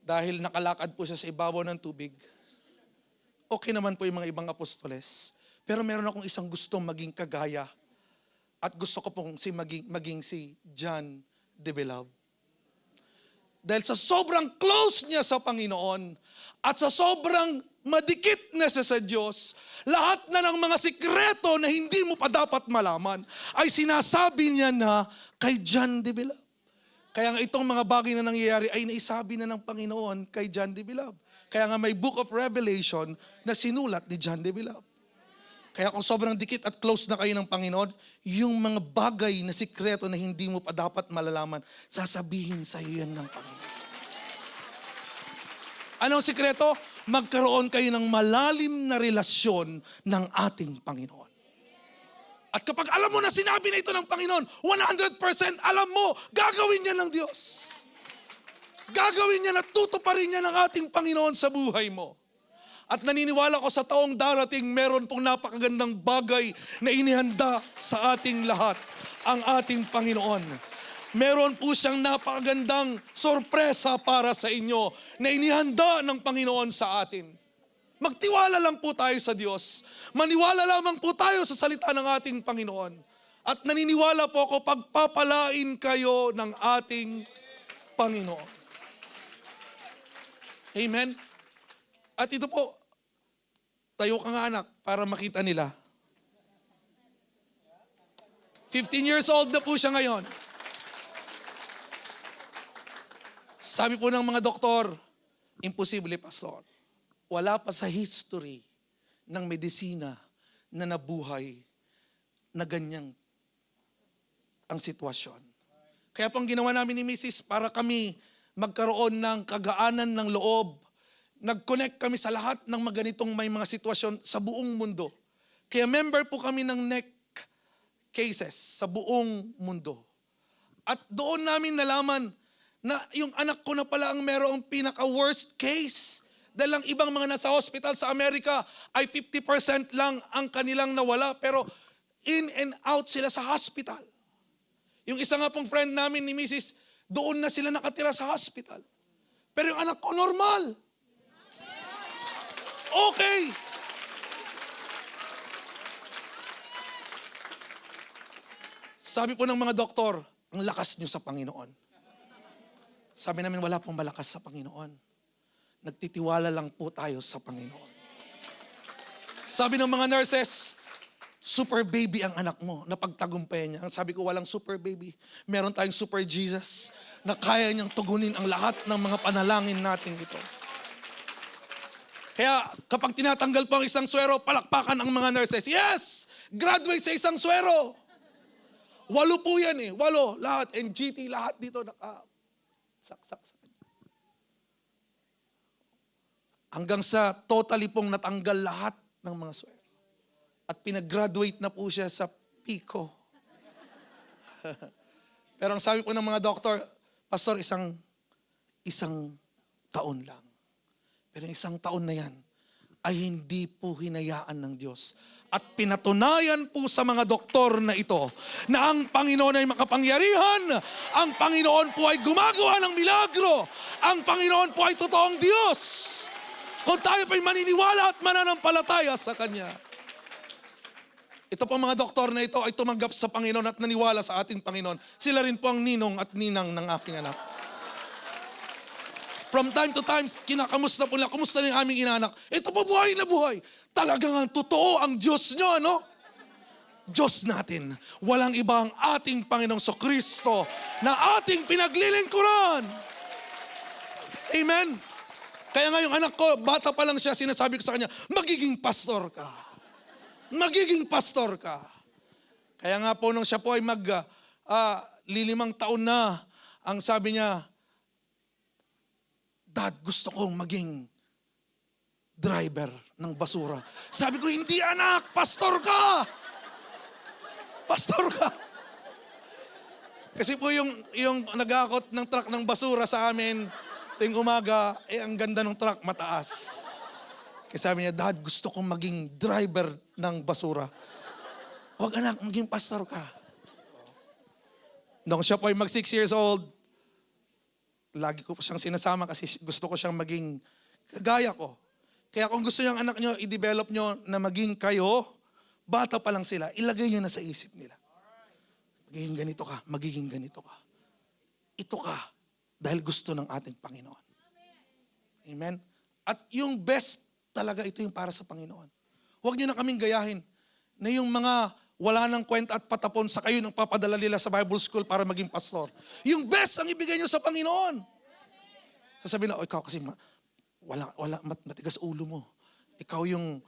Dahil nakalakad po siya sa ibabaw ng tubig. Okay naman po yung mga ibang apostoles. Pero meron akong isang gustong maging kagaya. At gusto ko pong maging si John de Beloved. Dahil sa sobrang close niya sa Panginoon at sa sobrang madikit na siya sa Diyos, lahat na ng mga sikreto na hindi mo pa dapat malaman ay sinasabi niya na kay John de Beloved. Kaya nga itong mga bagay na nangyayari ay naisabi na ng Panginoon kay John de Beloved. Kaya nga may Book of Revelation na sinulat ni John de Beloved. Kaya kung sobrang dikit at close na kayo ng Panginoon, yung mga bagay na sikreto na hindi mo pa dapat malalaman, sasabihin sa iyo yan ng Panginoon. Anong sikreto? Magkaroon kayo ng malalim na relasyon ng ating Panginoon. At kapag alam mo na sinabi na ito ng Panginoon, 100% alam mo, gagawin niya ng Diyos. Gagawin niya at tutuparin niya ng ating Panginoon sa buhay mo. At naniniwala ko sa taong darating, meron pong napakagandang bagay na inihanda sa ating lahat, ang ating Panginoon. Meron po siyang napakagandang sorpresa para sa inyo na inihanda ng Panginoon sa atin. Magtiwala lang po tayo sa Diyos. Maniwala lamang po tayo sa salita ng ating Panginoon. At naniniwala po ako, pagpapalain kayo ng ating Panginoon. Amen? At ito po, tayo ka nga anak para makita nila. 15 years old na po siya ngayon. Sabi po ng mga doktor, imposible, pastor. Wala pa sa history ng medisina na nabuhay na ganyang ang sitwasyon. Kaya pong ginawa namin ni Mrs. para kami magkaroon ng kagaanan ng loob. Nag-connect kami sa lahat ng mga ganitong may mga sitwasyon sa buong mundo. Kaya member po kami ng NEC cases sa buong mundo. At doon namin nalaman na yung anak ko na pala ang merong pinaka-worst case. Dahil ang ibang mga nasa hospital sa Amerika ay 50% lang ang kanilang nawala. Pero in and out sila sa hospital. Yung isa nga pong friend namin ni Mrs., doon na sila nakatira sa hospital. Pero yung anak ko, normal. Okay. Sabi po ng mga doktor, ang lakas nyo sa Panginoon. Sabi namin, wala pong malakas sa Panginoon. Nagtitiwala lang po tayo sa Panginoon. Sabi ng mga nurses, super baby ang anak mo, napagtagumpayan niya. Sabi ko, walang super baby. Meron tayong super Jesus na kaya niyang tugunin ang lahat ng mga panalangin natin ito. Kaya kapag tinatanggal po ang isang swero, palakpakan ang mga nurses. Yes! Graduate sa isang swero. 8 po yan eh. 8, lahat. NGT, lahat dito saksak sa kanya. Hanggang sa totally pong natanggal lahat ng mga swero. At pinag-graduate na po siya sa Pico. Pero ang sabi po ng mga doktor, Pastor, isang taon lang. Pero 1 taon na yan ay hindi po hinayaan ng Diyos. At pinatunayan po sa mga doktor na ito na ang Panginoon ay makapangyarihan, ang Panginoon po ay gumagawa ng milagro, ang Panginoon po ay totoong Diyos. Kung tayo pa'y maniniwala at mananampalataya sa Kanya. Ito po mga doktor na ito ay tumanggap sa Panginoon at naniwala sa ating Panginoon. Sila rin po ang ninong at ninang ng aking anak. From time to time, kinakamusta po nila, kumusta na yung aming inanak? Ito po buhay na buhay. Talagang ang totoo ang Diyos nyo, ano? Diyos natin. Walang iba ang ating Panginoong Kristo na ating pinaglilingkuran. Amen? Kaya nga yung anak ko, bata pa lang siya, sinasabi ko sa kanya, magiging pastor ka. Magiging pastor ka. Kaya nga po nung siya po ay lilimang taon na, ang sabi niya, Dad, gusto kong maging driver ng basura. Sabi ko, hindi anak, pastor ka! Pastor ka! Kasi po yung nag-akot ng truck ng basura sa amin, tuwing umaga, ang ganda ng truck, mataas. Kaya sabi niya, Dad, gusto kong maging driver ng basura. Huwag anak, maging pastor ka. Nung siya po ay mag 6 years old, lagi ko po siyang sinasama kasi gusto ko siyang maging kagaya ko. Kaya kung gusto niyang anak niyo, i-develop niyo na maging kayo, bata pa lang sila, ilagay niyo na sa isip nila. Magiging ganito ka, magiging ganito ka. Ito ka, dahil gusto ng ating Panginoon. Amen? At yung best talaga, ito yung para sa Panginoon. Huwag niyo na kaming gayahin na yung mga wala nang kwenta at patapon sa kayo nang papadala nila sa Bible school para maging pastor. Yung best ang ibigay niyo sa Panginoon. Sasabihin na, ikaw kasi matigas ulo mo. Ikaw yung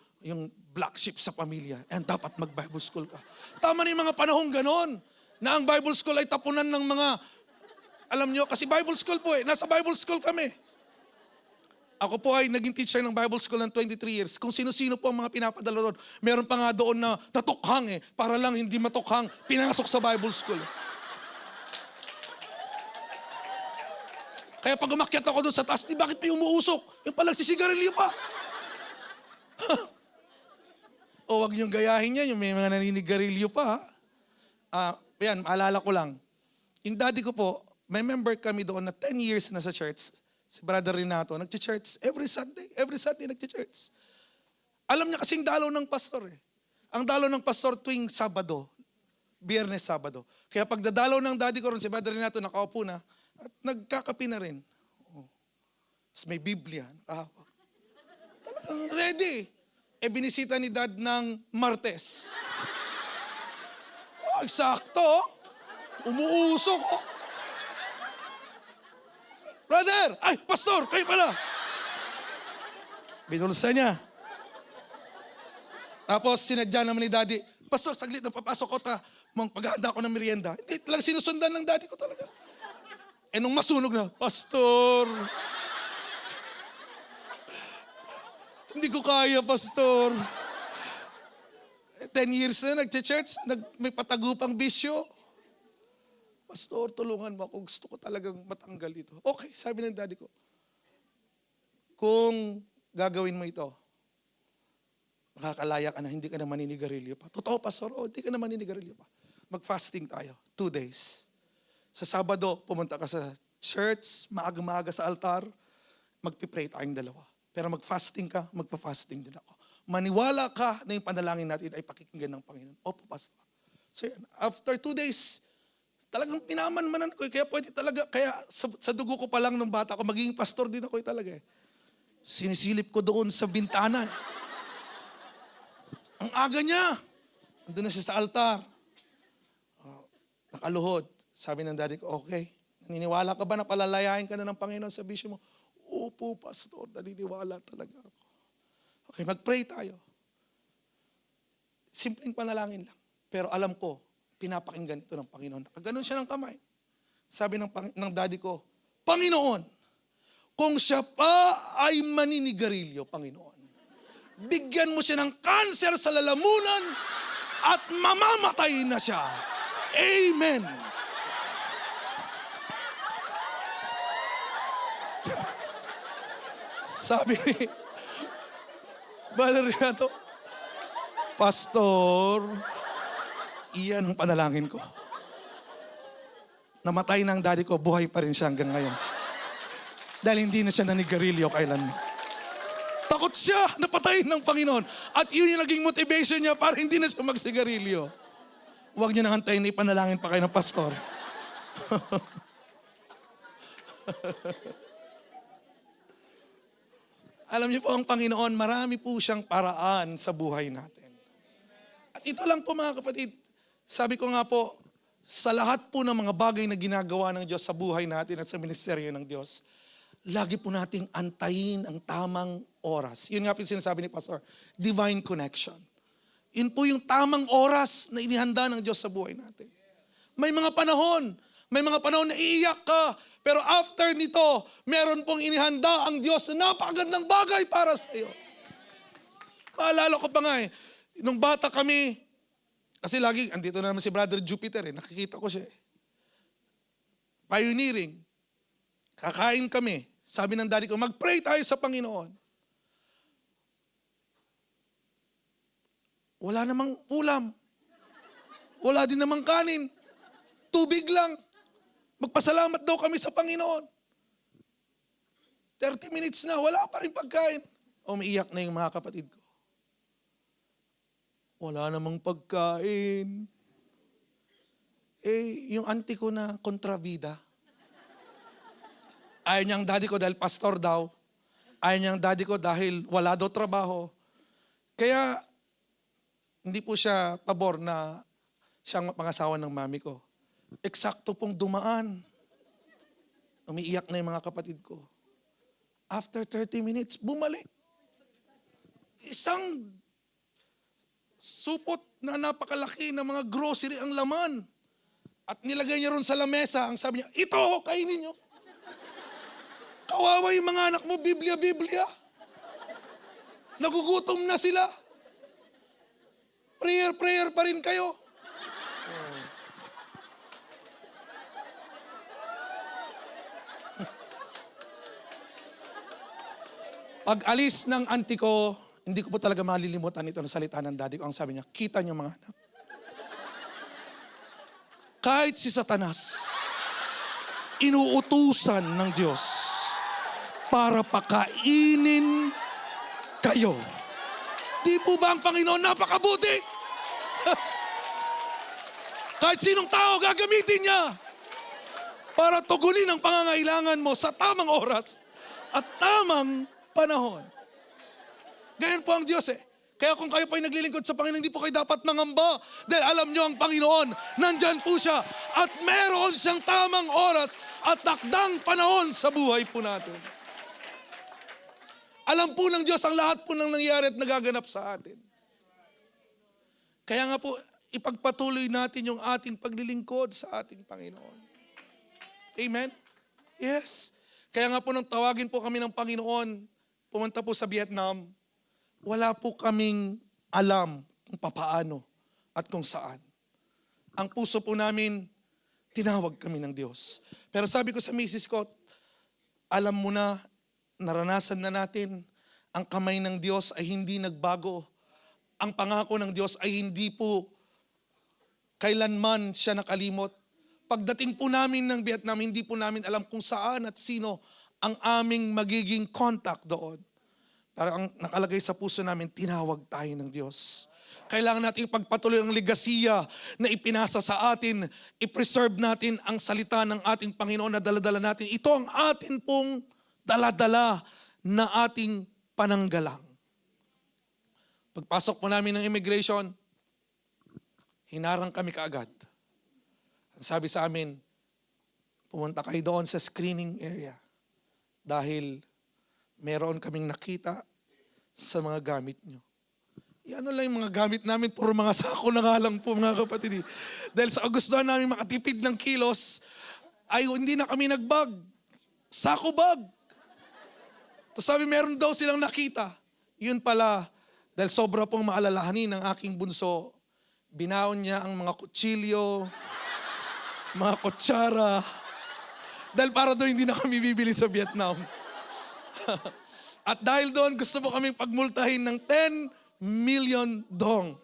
black sheep sa pamilya. And dapat mag-Bible school ka. Tama na yung mga panahong ganon na ang Bible school ay tapunan ng mga, alam nyo, kasi Bible school po nasa Bible school kami. Ako po ay naging teacher ng Bible School ng 23 years. Kung sino-sino po ang mga pinapadala doon, meron pa nga doon na natukhang para lang hindi matukhang, pinasok sa Bible School. Kaya pag umakyat ako doon sa taas, bakit pa umuusok? Yung palang sisigarilyo pa. O wag niyong gayahin yan, yung may mga naninigarilyo pa. Yan, maalala ko lang. Yung daddy ko po, may member kami doon na 10 years na sa church. Si Brother Renato, nag-church every Sunday nag-church. Alam niya kasing dalaw ng pastor Ang dalaw ng pastor tuwing Sabado, Biyernes, Sabado. Kaya pag dadalaw ng daddy ko ron, si Brother Renato, nakaupo na, at nagkakapi na rin. Tapos may Biblia, nakahawak. Talagang ready. Binisita ni Dad ng Martes. Eksakto. Umuusok. Brother! Ay, pastor! Kayo pala! Binulsa niya. Tapos sinadya naman ni Daddy, Pastor, saglit na papasok ko paghahanda ko ng merienda. Hindi lang sinusundan ng Daddy ko talaga. Nung masunog na, Pastor! Hindi ko kaya, Pastor. 10 years na nag-church, may patagupang bisyo. Pastor, tulungan mo ako. Gusto ko talagang matanggal ito. Okay, sabi ng daddy ko. Kung gagawin mo ito, makakalaya ka na, hindi ka na maninigarilyo pa. Totoo, Pastor, hindi ka na maninigarilyo pa. Mag-fasting tayo, 2 days. Sa Sabado, pumunta ka sa church, maaga-maaga sa altar, magpipray tayong dalawa. Pero mag-fasting ka, magpa-fasting din ako. Maniwala ka na yung panalangin natin ay pakikinggan ng Panginoon. Opo, Pastor. So yan, after 2 days, talagang pinamanmanan ko. Kaya pwede talaga, kaya sa dugo ko pa lang nung bata ko, magiging pastor din ako talaga eh. Sinisilip ko doon sa bintana. Ang aga niya. Andun na siya sa altar. Nakaluhod. Sabi ng daddy ko, okay. Naniniwala ka ba na palalayain ka na ng Panginoon sa bisyo mo? Opo, Pastor. Naniniwala talaga ako. Okay, mag-pray tayo. Simpleng panalangin lang. Pero alam ko, pinapakinggan ito ng Panginoon. Nakaganon siya ng kamay. Sabi ng daddy ko, Panginoon, kung siya pa ay maninigarilyo, Panginoon, bigyan mo siya ng kanser sa lalamunan at mamamatay na siya. Amen. Sabi ni Brother Renato, Pastor, iyan ang panalangin ko. Namatay na ang daddy ko, buhay pa rin siya hanggang ngayon. Dahil hindi na siya nanigarilyo kailanman. Takot siya na patayin ng Panginoon. At yun yung naging motivation niya para hindi na siya magsigarilyo. Huwag niyo nang hantayin na ipanalangin pa kayo ng pastor. Alam niyo po ang Panginoon, marami po siyang paraan sa buhay natin. At ito lang po mga kapatid, sabi ko nga po, sa lahat po ng mga bagay na ginagawa ng Diyos sa buhay natin at sa ministeryo ng Diyos, lagi po nating antayin ang tamang oras. Yun nga po yung sinasabi ni Pastor, divine connection. Yun po yung tamang oras na inihanda ng Diyos sa buhay natin. May mga panahon na iiyak ka, pero after nito, meron pong inihanda ang Diyos na napakagandang bagay para sa iyo. Maalala ko pa nga nung bata kami, kasi lagi, andito na naman si Brother Jupiter nakikita ko siya Pioneering. Kakain kami. Sabi ng daddy ko, mag-pray tayo sa Panginoon. Wala namang ulam. Wala din namang kanin. Tubig lang. Magpasalamat daw kami sa Panginoon. 30 minutes na, wala pa rin pagkain. Umiiyak na yung mga kapatid ko. Wala namang pagkain. Yung auntie ko na kontrabida. Ayaw niyang daddy ko dahil pastor daw. Ayaw niyang daddy ko dahil wala daw trabaho. Kaya, hindi po siya pabor na siyang pangasawa ng mami ko. Eksakto pong dumaan. Umiiyak na yung mga kapatid ko. After 30 minutes, bumalik. Isang supot na napakalaki na mga grocery ang laman. At nilagay niya ron sa lamesa. Ang sabi niya, ito, kainin niyo. Kawawa yung mga anak mo, Biblia. Nagugutom na sila. Prayer pa rin kayo. Pag alis ng auntie ko, hindi ko po talaga malilimutan ito na salita ng daddy ko. Ang sabi niya, kita niyo mga anak. Kahit si Satanas, inuutusan ng Diyos para pakainin kayo. Di po ba ang Panginoon napakabuti? Kahit sinong tao gagamitin niya para tugunin ang pangangailangan mo sa tamang oras at tamang panahon. Ganyan po ang Diyos Kaya kung kayo po'y naglilingkod sa Panginoon, hindi po kayo dapat mangamba. Dahil alam nyo ang Panginoon, nandyan po siya. At meron siyang tamang oras at takdang panahon sa buhay po natin. Alam po ng Diyos ang lahat po ng nangyari at nagaganap sa atin. Kaya nga po, ipagpatuloy natin yung ating paglilingkod sa ating Panginoon. Amen? Yes. Kaya nga po nang tawagin po kami ng Panginoon, pumunta po sa Vietnam, wala po kaming alam kung papaano at kung saan. Ang puso po namin, tinawag kami ng Diyos. Pero sabi ko sa misis ko, alam mo na, naranasan na natin, ang kamay ng Diyos ay hindi nagbago. Ang pangako ng Diyos ay hindi po kailanman siya nakalimot. Pagdating po namin ng Vietnam, hindi po namin alam kung saan at sino ang aming magiging contact doon. Pero ang nakalagay sa puso namin, tinawag tayo ng Diyos. Kailangan natin ipagpatuloy ang legasiya na ipinasa sa atin, i-preserve natin ang salita ng ating Panginoon na daladala natin. Ito ang atin pong daladala na ating pananggalang. Pagpasok po namin ng immigration, hinarang kami kaagad. Ang sabi sa amin, pumunta kayo doon sa screening area dahil meron kaming nakita sa mga gamit nyo. Ano lang yung mga gamit namin, puro mga sako na nga lang po mga kapatid. Dahil sa kagustuhan namin makatipid ng kilos, ay hindi na kami nagbag. Sako bag. Tapos sabi, meron daw silang nakita. Yun pala, dahil sobra pong maalalahanin ng aking bunso, binaon niya ang mga kutsilyo, mga kutsara, dahil para doon hindi na kami bibili sa Vietnam. At dahil doon, gusto mo kaming pagmultahin ng 10 million dong.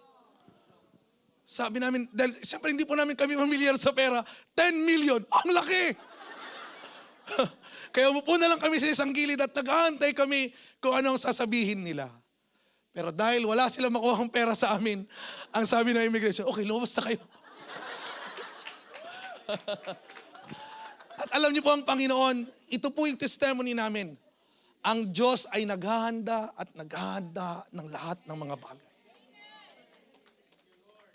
Sabi namin, dahil siyempre hindi po namin kami pamilyar sa pera, 10 million, ang laki! Kaya umupo na lang kami sa isang gilid at nag-aantay kami kung ano ang sasabihin nila. Pero dahil wala silang makuha ang pera sa amin, ang sabi ng immigration, okay, lumabas na kayo. At alam niyo po ang Panginoon, ito po yung testimony namin. Ang Diyos ay naghahanda at naghahanda ng lahat ng mga bagay.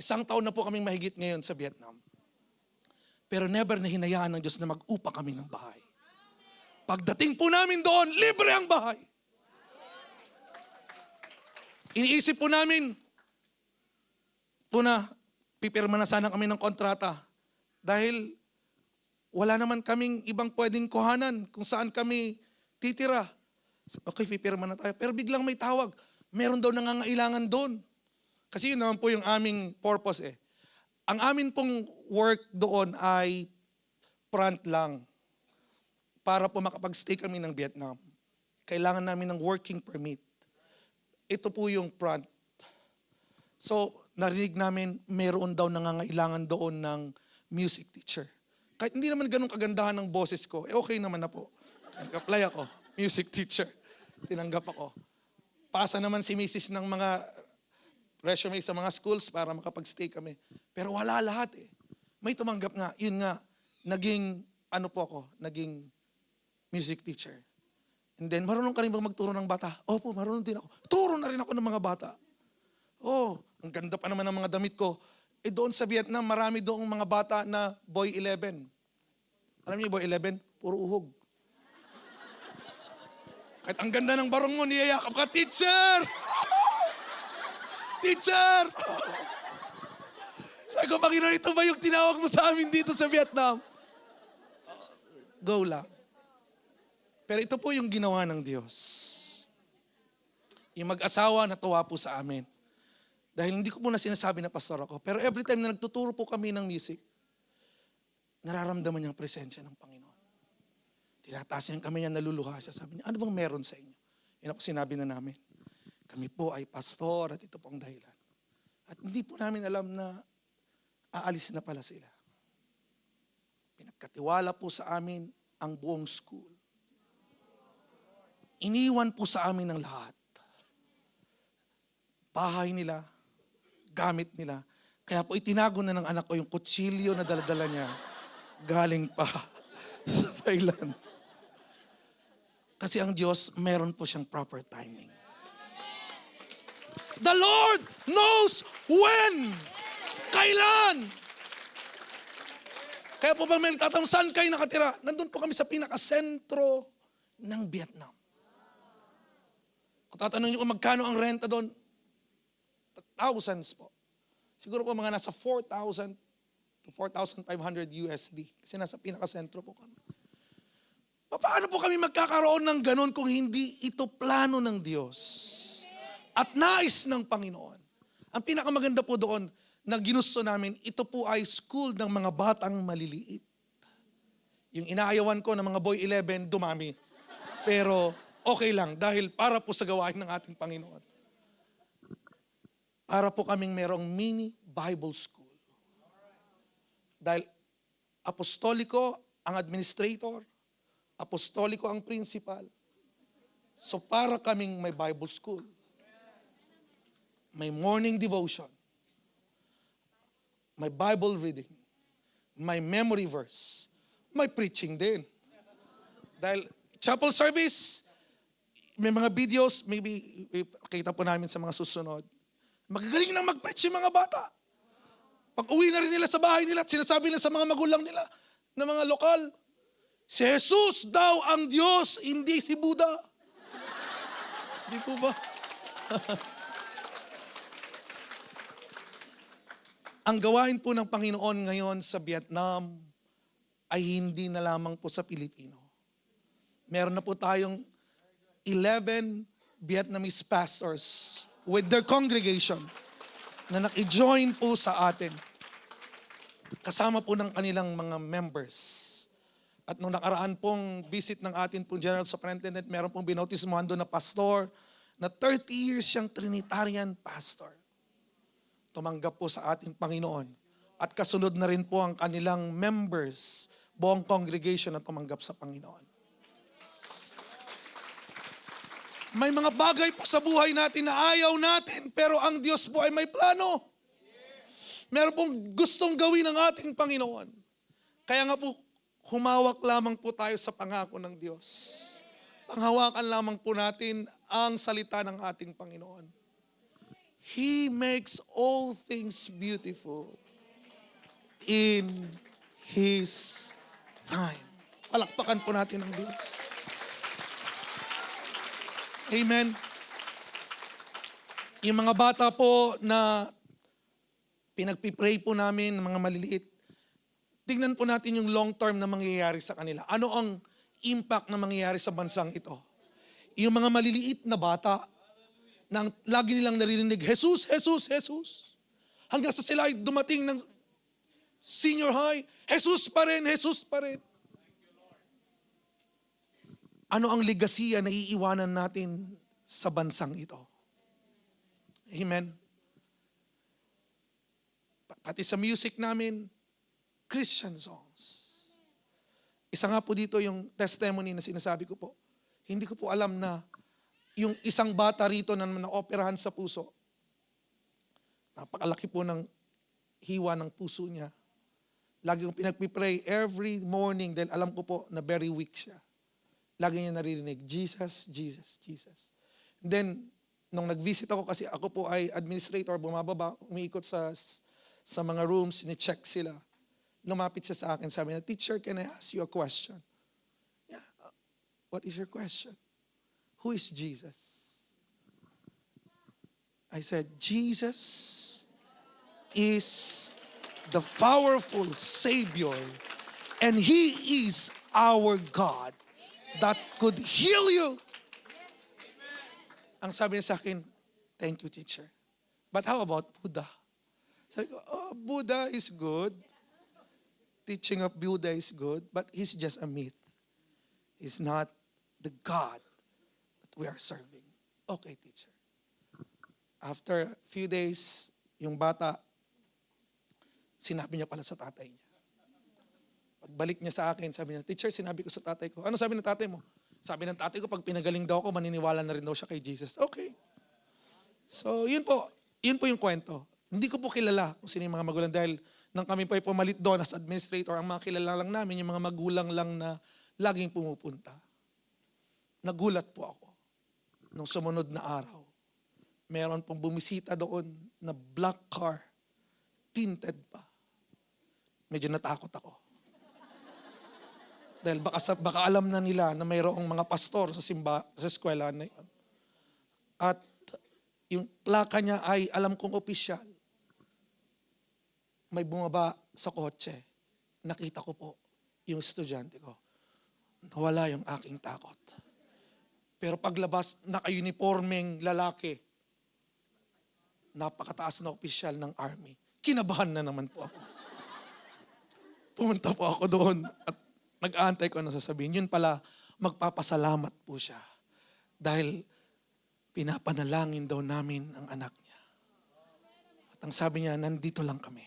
1 taon na po kaming mahigit ngayon sa Vietnam. Pero never na hinayaan ng Diyos na mag-upa kami ng bahay. Pagdating po namin doon, libre ang bahay. Iniisip po namin, pipirma na sana kami ng kontrata. Dahil wala naman kaming ibang pwedeng kuhanan kung saan kami titira. Okay, pipirma na tayo. Pero biglang may tawag. Meron daw nangangailangan doon. Kasi yun naman po yung aming purpose eh. Ang amin pong work doon ay front lang. Para po makapag-stay kami ng Vietnam. Kailangan namin ng working permit. Ito po yung front. So, narinig namin, meron daw nangangailangan doon ng music teacher. Kahit hindi naman ganun kagandahan ng boses ko, okay naman na po. Nag-apply ako, music teacher. Tinanggap ako. Pasa naman si Mrs. ng mga resume sa mga schools para makapag-stay kami. Pero wala lahat eh. May tumanggap nga, yun nga, naging naging music teacher. And then, marunong ka rin bang magturo ng bata? Opo, marunong din ako. Turo na rin ako ng mga bata. Oh, ang ganda pa naman ng mga damit ko. Doon sa Vietnam, marami doong mga bata na boy 11. Alam niyo boy 11? Puro uhog. Kahit ang ganda ng barong mo, niyayakap ka, teacher! Teacher! Sabi ko, Panginoon, ito ba yung tinawag mo sa amin dito sa Vietnam? Go lang. Pero ito po yung ginawa ng Diyos. Yung mag-asawa natuwa po sa amin. Dahil hindi ko po na sinasabi na pastor ako. Pero every time na nagtuturo po kami ng music, nararamdaman niyang presensya ng Panginoon. Tinataas niya kami niya, naluluha siya. Sabi niya, ano bang meron sa inyo? Yan ako sinabi na namin. Kami po ay pastor at ito po ang dahilan. At hindi po namin alam na aalis na pala sila. Pinagkatiwala po sa amin ang buong school. Iniwan po sa amin ng lahat. Bahay nila, gamit nila. Kaya po itinago na ng anak ko yung kutsilyo na daladala niya galing pa sa Thailand. Kasi ang Diyos, meron po siyang proper timing. The Lord knows when. Kailan. Kaya po pag may nagtatanong, saan kayo nakatira? Nandun po kami sa pinakasentro ng Vietnam. Kung tatanong niyo kung magkano ang renta doon, thousands po. Siguro po mga nasa 4,000 to 4,500 USD. Kasi nasa pinakasentro po kami. Paano po kami magkakaroon ng ganon kung hindi ito plano ng Diyos? At nais ng Panginoon. Ang pinakamaganda po doon, na ginusto namin, ito po ay school ng mga batang maliliit. Yung inaayawan ko ng mga boy 11, dumami. Pero okay lang dahil para po sa gawain ng ating Panginoon. Para po kaming merong mini Bible school. Dahil apostoliko ang administrator, apostoliko ang principal. So para kaming may Bible school. May morning devotion. May Bible reading. May memory verse. May preaching din. Dahil chapel service, may mga videos, maybe kita po namin sa mga susunod. Magagaling nang mag-preach yung mga bata. Pag uwi na rin nila sa bahay nila at sinasabi nila sa mga magulang nila na mga lokal, si Jesus daw ang Diyos, hindi si Buddha. Di po ba? Ang gawain po ng Panginoon ngayon sa Vietnam ay hindi na lamang po sa Pilipino. Meron na po tayong 11 Vietnamese pastors with their congregation na naki-join po sa atin. Kasama po ng kanilang mga members. At nung nakaraan pong visit ng atin pong General Superintendent, meron pong binautismuhan doon na pastor na 30 years siyang Trinitarian pastor. Tumanggap po sa ating Panginoon. At kasunod na rin po ang kanilang members, buong congregation na tumanggap sa Panginoon. May mga bagay po sa buhay natin na ayaw natin, pero ang Diyos po ay may plano. Meron pong gustong gawin ng ating Panginoon. Kaya nga po, humawak lamang po tayo sa pangako ng Diyos. Panghawakan lamang po natin ang salita ng ating Panginoon. He makes all things beautiful in His time. Palakpakan po natin ang Diyos. Amen. Yung mga bata po na pinagpipray po namin, mga maliliit, tignan po natin yung long term na mangyayari sa kanila. Ano ang impact na mangyayari sa bansang ito? Yung mga maliliit na bata, na lagi nilang naririnig, Jesus, Jesus, Jesus. Hanggang sa sila ay dumating ng senior high, Jesus pa rin, Jesus pa rin. Ano ang legasiya na iiwanan natin sa bansang ito? Amen. Pati sa music namin, Christian songs. Isa nga po dito yung testimony na sinasabi ko po. Hindi ko po alam na yung isang bata rito na naoperahan sa puso, napakalaki po ng hiwa ng puso niya. Lagi kong pinagpipray every morning dahil alam ko po na very weak siya. Lagi niya naririnig, Jesus, Jesus, Jesus. And then, nung nag-visit ako, kasi ako po ay administrator, bumababa, umiikot sa mga rooms, ni-check sila. Lumapit siya sa akin, sabi niya, Teacher, can I ask you a question? Yeah, what is your question? Who is Jesus? I said, Jesus is the powerful Savior, and He is our God that could heal you. Ang sabi niya sa akin, thank you, teacher. But how about Buddha? Sabi ko, Buddha is good. Teaching of Buddha is good, but he's just a myth. He's not the God that we are serving. Okay, teacher. After a few days, yung bata, sinabi niya pala sa tatay niya. Pagbalik niya sa akin, sabi niya, Teacher, sinabi ko sa tatay ko. Ano sabi ng tatay mo? Sabi ng tatay ko, pag pinagaling daw ako, maniniwala na rin daw siya kay Jesus. Okay. So, yun po yung kwento. Hindi ko po kilala kung sino yung mga magulang dahil nang kami po ay pumalit doon as administrator, ang mga kilala lang namin, yung mga magulang lang na laging pumupunta. Nagulat po ako nung sumunod na araw. Meron pong bumisita doon na black car, tinted pa. Medyo natakot ako. Dahil baka alam na nila na mayroong mga pastor sa eskwela na yun. At yung plaka niya ay alam kong opisyal. May bumaba sa kotse. Nakita ko po yung estudyante ko. Nawala yung aking takot. Pero paglabas, naka-uniformeng lalaki. Napakataas na opisyal ng army. kinabahan na naman po ako. Pumunta po ako doon at nag-aantay ko ano sasabihin. Yun pala, magpapasalamat po siya. Dahil pinapanalangin daw namin ang anak niya. At ang sabi niya, nandito lang kami.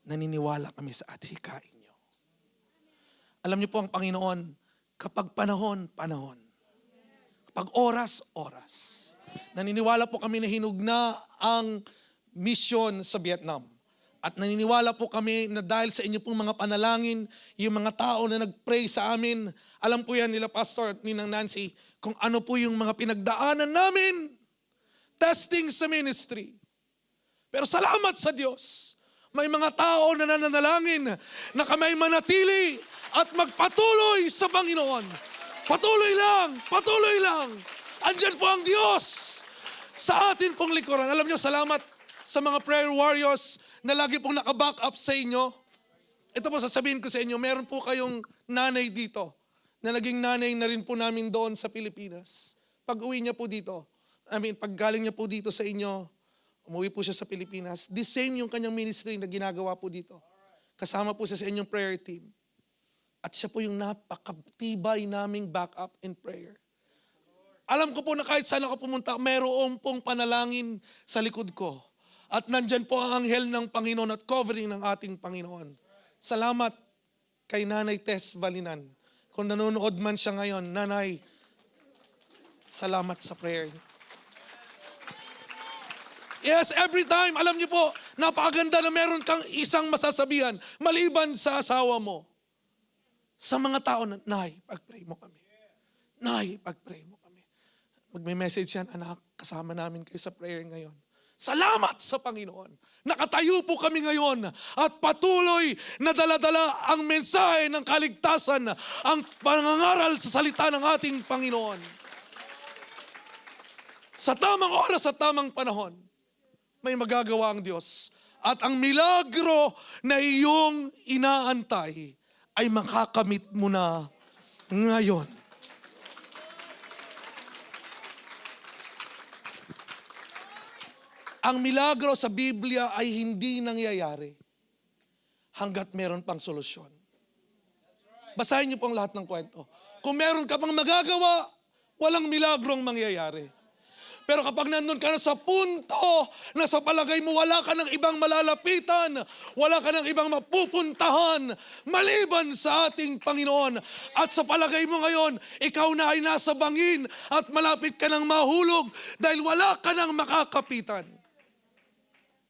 Naniniwala kami sa adhikain niyo. Alam niyo po ang Panginoon, kapag panahon, panahon. Kapag oras, oras. Naniniwala po kami na hinugna ang mission sa Vietnam. At naniniwala po kami na dahil sa inyo pong mga panalangin, yung mga tao na nag-pray sa amin, alam po yan nila Pastor, ninang Nancy, kung ano po yung mga pinagdaanan namin, testing sa ministry. Pero salamat sa Diyos, may mga tao na nananalangin na kami manatili at magpatuloy sa Panginoon. Patuloy lang, patuloy lang. Andyan po ang Diyos sa atin pong likuran. Alam niyo, salamat sa mga prayer warriors na lagi pong nakaback up sa inyo. Ito po sasabihin ko sa inyo, meron po kayong nanay dito na naging nanay na rin po namin doon sa Pilipinas. Pag uwi niya po dito, pag galing niya po dito sa inyo, umuwi po siya sa Pilipinas, the same yung kanyang ministry na ginagawa po dito. Kasama po siya sa inyong prayer team. At siya po yung napakatibay naming backup in prayer. Alam ko po na kahit saan ako pumunta, mayroon pong panalangin sa likod ko. At nandyan po ang anghel ng Panginoon at covering ng ating Panginoon. Salamat kay Nanay Tess Valinan. Kung nanonood man siya ngayon, Nanay, salamat sa prayer. Yes, every time, alam niyo po, napakaganda na meron kang isang masasabihan, maliban sa asawa mo. Sa mga tao na, Nay, pag-pray mo kami. Nay, pag-pray mo kami. Magme-message yan, anak, kasama namin kayo sa prayer ngayon. Salamat sa Panginoon. Nakatayo po kami ngayon at patuloy na dala-dala ang mensahe ng kaligtasan, ang pangangaral sa salita ng ating Panginoon. Sa tamang oras, sa tamang panahon, may magagawa ang Diyos. At ang milagro na iyong inaantay ay makakamit mo na ngayon. Ang milagro sa Biblia ay hindi nangyayari hanggat meron pang solusyon. Basahin niyo pong lahat ng kwento. Kung meron ka pang magagawa, walang milagrong mangyayari. Pero kapag nandun ka na sa punto na sa palagay mo wala ka ng ibang malalapitan, wala ka ng ibang mapupuntahan, maliban sa ating Panginoon. At sa palagay mo ngayon, ikaw na ay nasa bangin at malapit ka ng mahulog dahil wala ka ng makakapitan.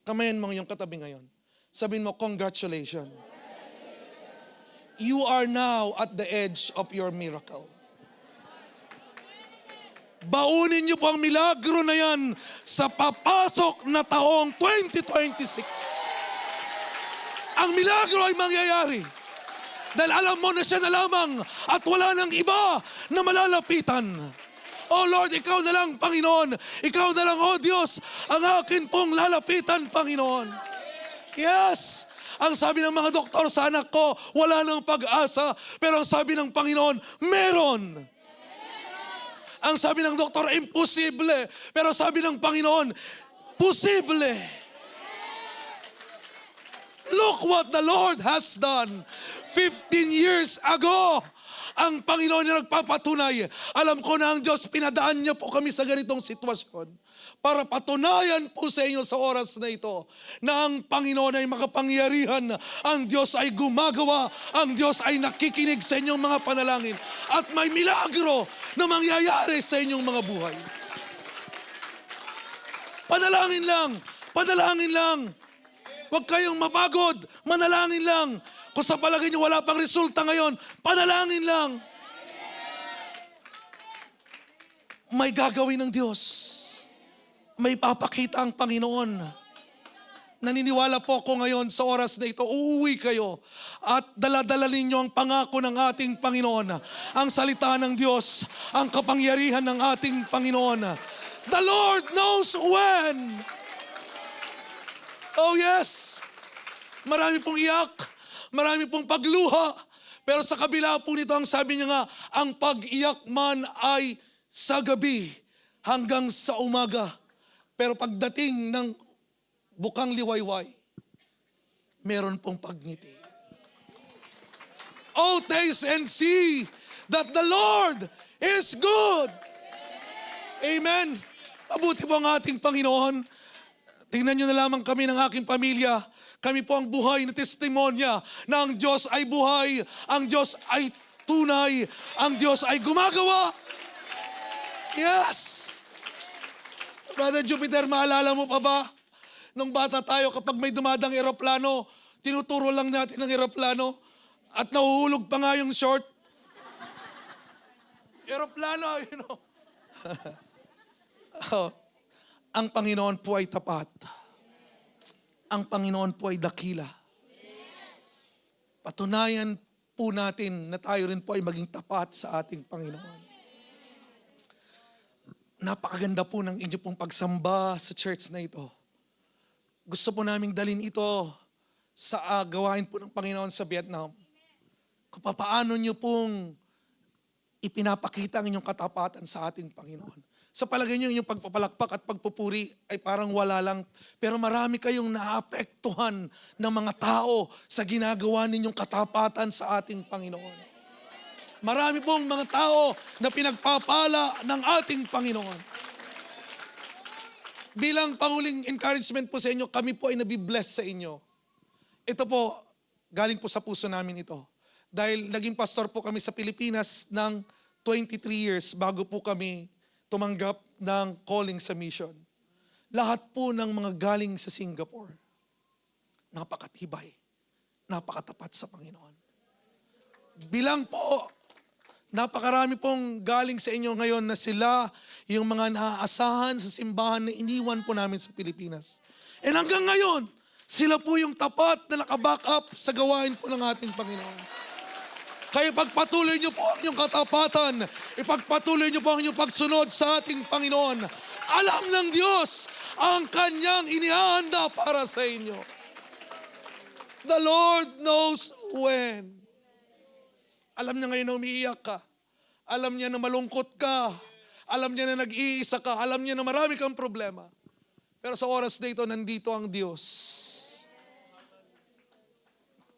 Kamayan mo yung katabi ngayon. Sabihin mo, congratulations. You are now at the edge of your miracle. Baunin niyo po ang milagro na yan sa papasok na taong 2026. Ang milagro ay mangyayari. Dahil alam mo na siya na lamang at wala nang iba na malalapitan. Oh Lord, ikaw na lang, Panginoon. Ikaw na lang, oh Diyos, ang akin pong lalapitan, Panginoon. Yes! Ang sabi ng mga doktor sa anak ko, wala nang pag-asa. Pero ang sabi ng Panginoon, meron. Ang sabi ng doktor, imposible. Pero sabi ng Panginoon, posible. Look what the Lord has done 15 years ago. Ang Panginoon na nagpapatunay. Alam ko na ang Diyos, pinadaan niya po kami sa ganitong sitwasyon para patunayan po sa inyo sa oras na ito na ang Panginoon ay makapangyarihan, ang Diyos ay gumagawa, ang Diyos ay nakikinig sa inyong mga panalangin at may milagro na mangyayari sa inyong mga buhay. Panalangin lang, panalangin lang. Huwag kayong mapagod, manalangin lang. Kung sa palagay niyo wala pang resulta ngayon, panalangin lang. May gagawin ng Diyos. May papakita ang Panginoon. Naniniwala po ako ngayon sa oras na ito, uuwi kayo at dala-dala ninyo ang pangako ng ating Panginoon. Ang salita ng Diyos, ang kapangyarihan ng ating Panginoon. The Lord knows when. Oh yes, marami pong iyak. Marami pong pagluha. Pero sa kabila po nito, ang sabi niya nga, ang pag-iyak man ay sa gabi hanggang sa umaga. Pero pagdating ng bukang liwayway, meron pong pagngiti. Oh, taste and see that the Lord is good. Amen. Mabuti po ang ating Panginoon. Tingnan nyo na lamang kami ng aking pamilya. Kami po ang buhay na testimonya na ang Diyos ay buhay, ang Diyos ay tunay, ang Diyos ay gumagawa. Yes! Brother Jupiter, maalala mo pa ba? Nung bata tayo, kapag may dumadang eroplano, tinuturo lang natin ang eroplano at nahuhulog pa nga yung short. Eroplano, you know. Oh, ang Panginoon po ay tapat. Ang Panginoon po ay dakila. Patunayan po natin na tayo rin po ay maging tapat sa ating Panginoon. Napakaganda po ng inyo pong pagsamba sa church na ito. Gusto po naming dalhin ito sa gawain po ng Panginoon sa Vietnam. Kung paano nyo pong ipinapakita ang inyong katapatan sa ating Panginoon. Sa palagay nyo, inyong pagpapalakpak at pagpupuri ay parang wala lang. Pero marami kayong naapektuhan ng mga tao sa ginagawa ninyong katapatan sa ating Panginoon. Marami pong mga tao na pinagpapala ng ating Panginoon. Bilang panguling encouragement po sa inyo, kami po ay nabibless sa inyo. Ito po, galing po sa puso namin ito. Dahil naging pastor po kami sa Pilipinas ng 23 years bago po kami tumanggap ng calling sa mission. Lahat po ng mga galing sa Singapore, napakatibay, napakatapat sa Panginoon. Bilang po, napakarami pong galing sa inyo ngayon na sila yung mga naaasahan sa simbahan na iniwan po namin sa Pilipinas. And hanggang ngayon, sila po yung tapat na nakaback up sa gawain po ng ating Panginoon. Kaya pagpatuloy niyo po ang inyong katapatan, ipagpatuloy niyo po ang inyong pagsunod sa ating Panginoon. Alam ng Diyos ang Kanyang inihanda para sa inyo. The Lord knows when. Alam niya ngayon na umiiyak ka. Alam niya na malungkot ka. Alam niya na nag-iisa ka. Alam niya na marami kang problema. Pero sa oras na ito, nandito ang Diyos.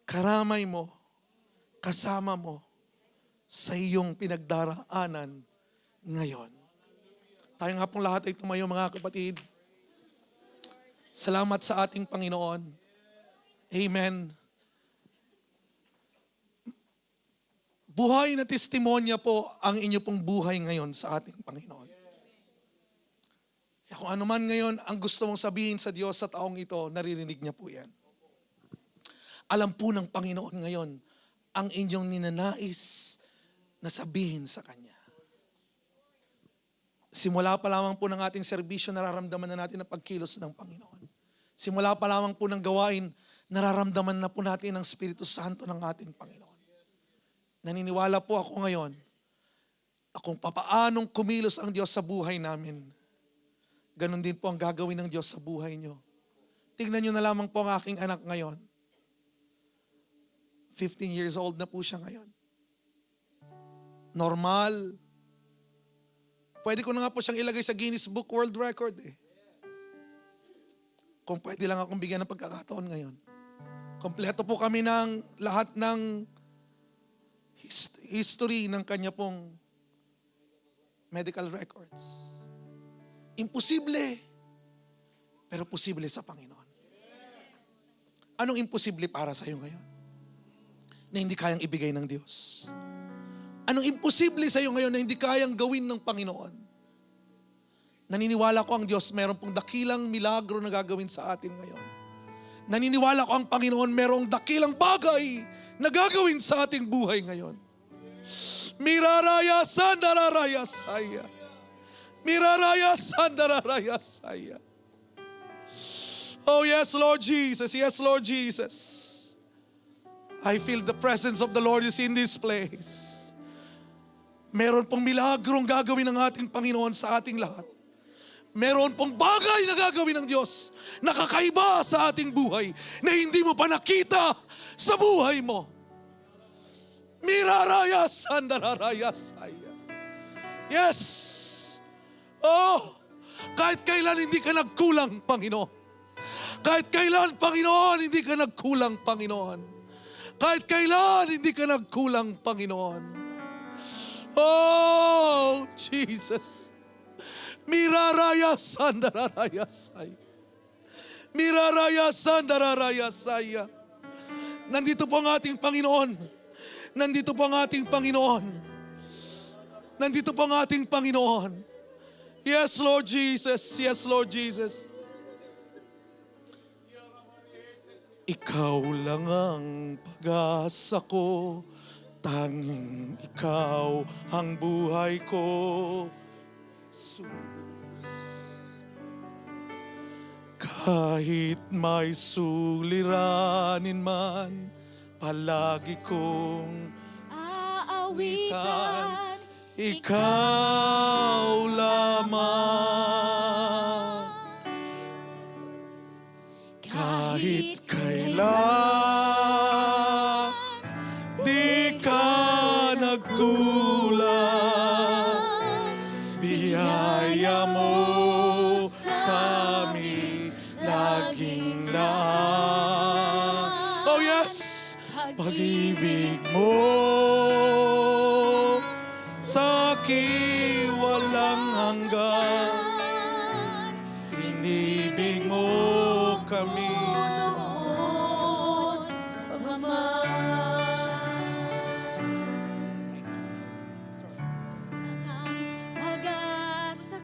Karamay mo, kasama mo sa iyong pinagdaraanan ngayon. Tayo nga pong lahat ay tumayo, mga kapatid. Salamat sa ating Panginoon. Amen. Buhay na testimonya po ang inyo pong buhay ngayon sa ating Panginoon. Kaya kung ano man ngayon ang gusto mong sabihin sa Diyos sa taong ito, naririnig niya po yan. Alam po ng Panginoon ngayon ang inyong ninanais na sabihin sa Kanya. Simula pa lamang po ng ating serbisyo, nararamdaman na natin ang pagkilos ng Panginoon. Simula pa lamang po ng gawain, nararamdaman na po natin ang Espiritu Santo ng ating Panginoon. Naniniwala po ako ngayon na kung papaanong kumilos ang Diyos sa buhay namin, ganun din po ang gagawin ng Diyos sa buhay nyo. Tingnan nyo na lamang po ang aking anak ngayon. 15 years old na po siya ngayon. Normal. Pwede ko na nga po siyang ilagay sa Guinness Book World Record eh. Kung pwede lang akong bigyan ng pagkakataon ngayon. Kompleto po kami ng lahat ng history ng kanya pong medical records. Imposible. Pero posible sa Panginoon. Anong imposible para sa iyo ngayon? Na hindi kayang ibigay ng Diyos. Anong imposible sa iyo ngayon na hindi kayang gawin ng Panginoon? Naniniwala ko ang Diyos mayroon pong dakilang milagro na gagawin sa atin ngayon. Naniniwala ko ang Panginoon mayroong dakilang bagay na gagawin sa ating buhay ngayon. Miraraya sandararaya saya. Miraraya sandararaya saya. Oh yes, Lord Jesus. Yes, Lord Jesus. I feel the presence of the Lord is in this place. Meron pong milagrong gagawin ng ating Panginoon sa ating lahat. Meron pong bagay na gagawin ng Diyos na kakaiba sa ating buhay na hindi mo pa nakita sa buhay mo. Miraraya sandararaya saya. Yes. Oh, kahit kailan hindi ka nagkulang, Panginoon. Kahit kailan, Panginoon, hindi ka nagkulang, Panginoon. Kahit kailan, hindi ka nagkulang, Panginoon. Oh, Jesus. Mirarayasan, dararayasay. Mirarayasan, dararayasaya. Nandito po ang ating Panginoon. Nandito po ang ating Panginoon. Nandito po ang ating Panginoon. Yes, Lord Jesus. Yes, Lord Jesus. Ikaw lang ang pag-asa ko, tanging ikaw ang buhay ko. Jesus. Kahit may suliranin man, palagi kong Aawitan, ikaw lamang. Kahit kailan, di ka nagkulang. Biyaya mo sa amin laging lahat. Oh yes! Pag-ibig mo sa akin walang hanggan. Inibig mo kami. pagmamahal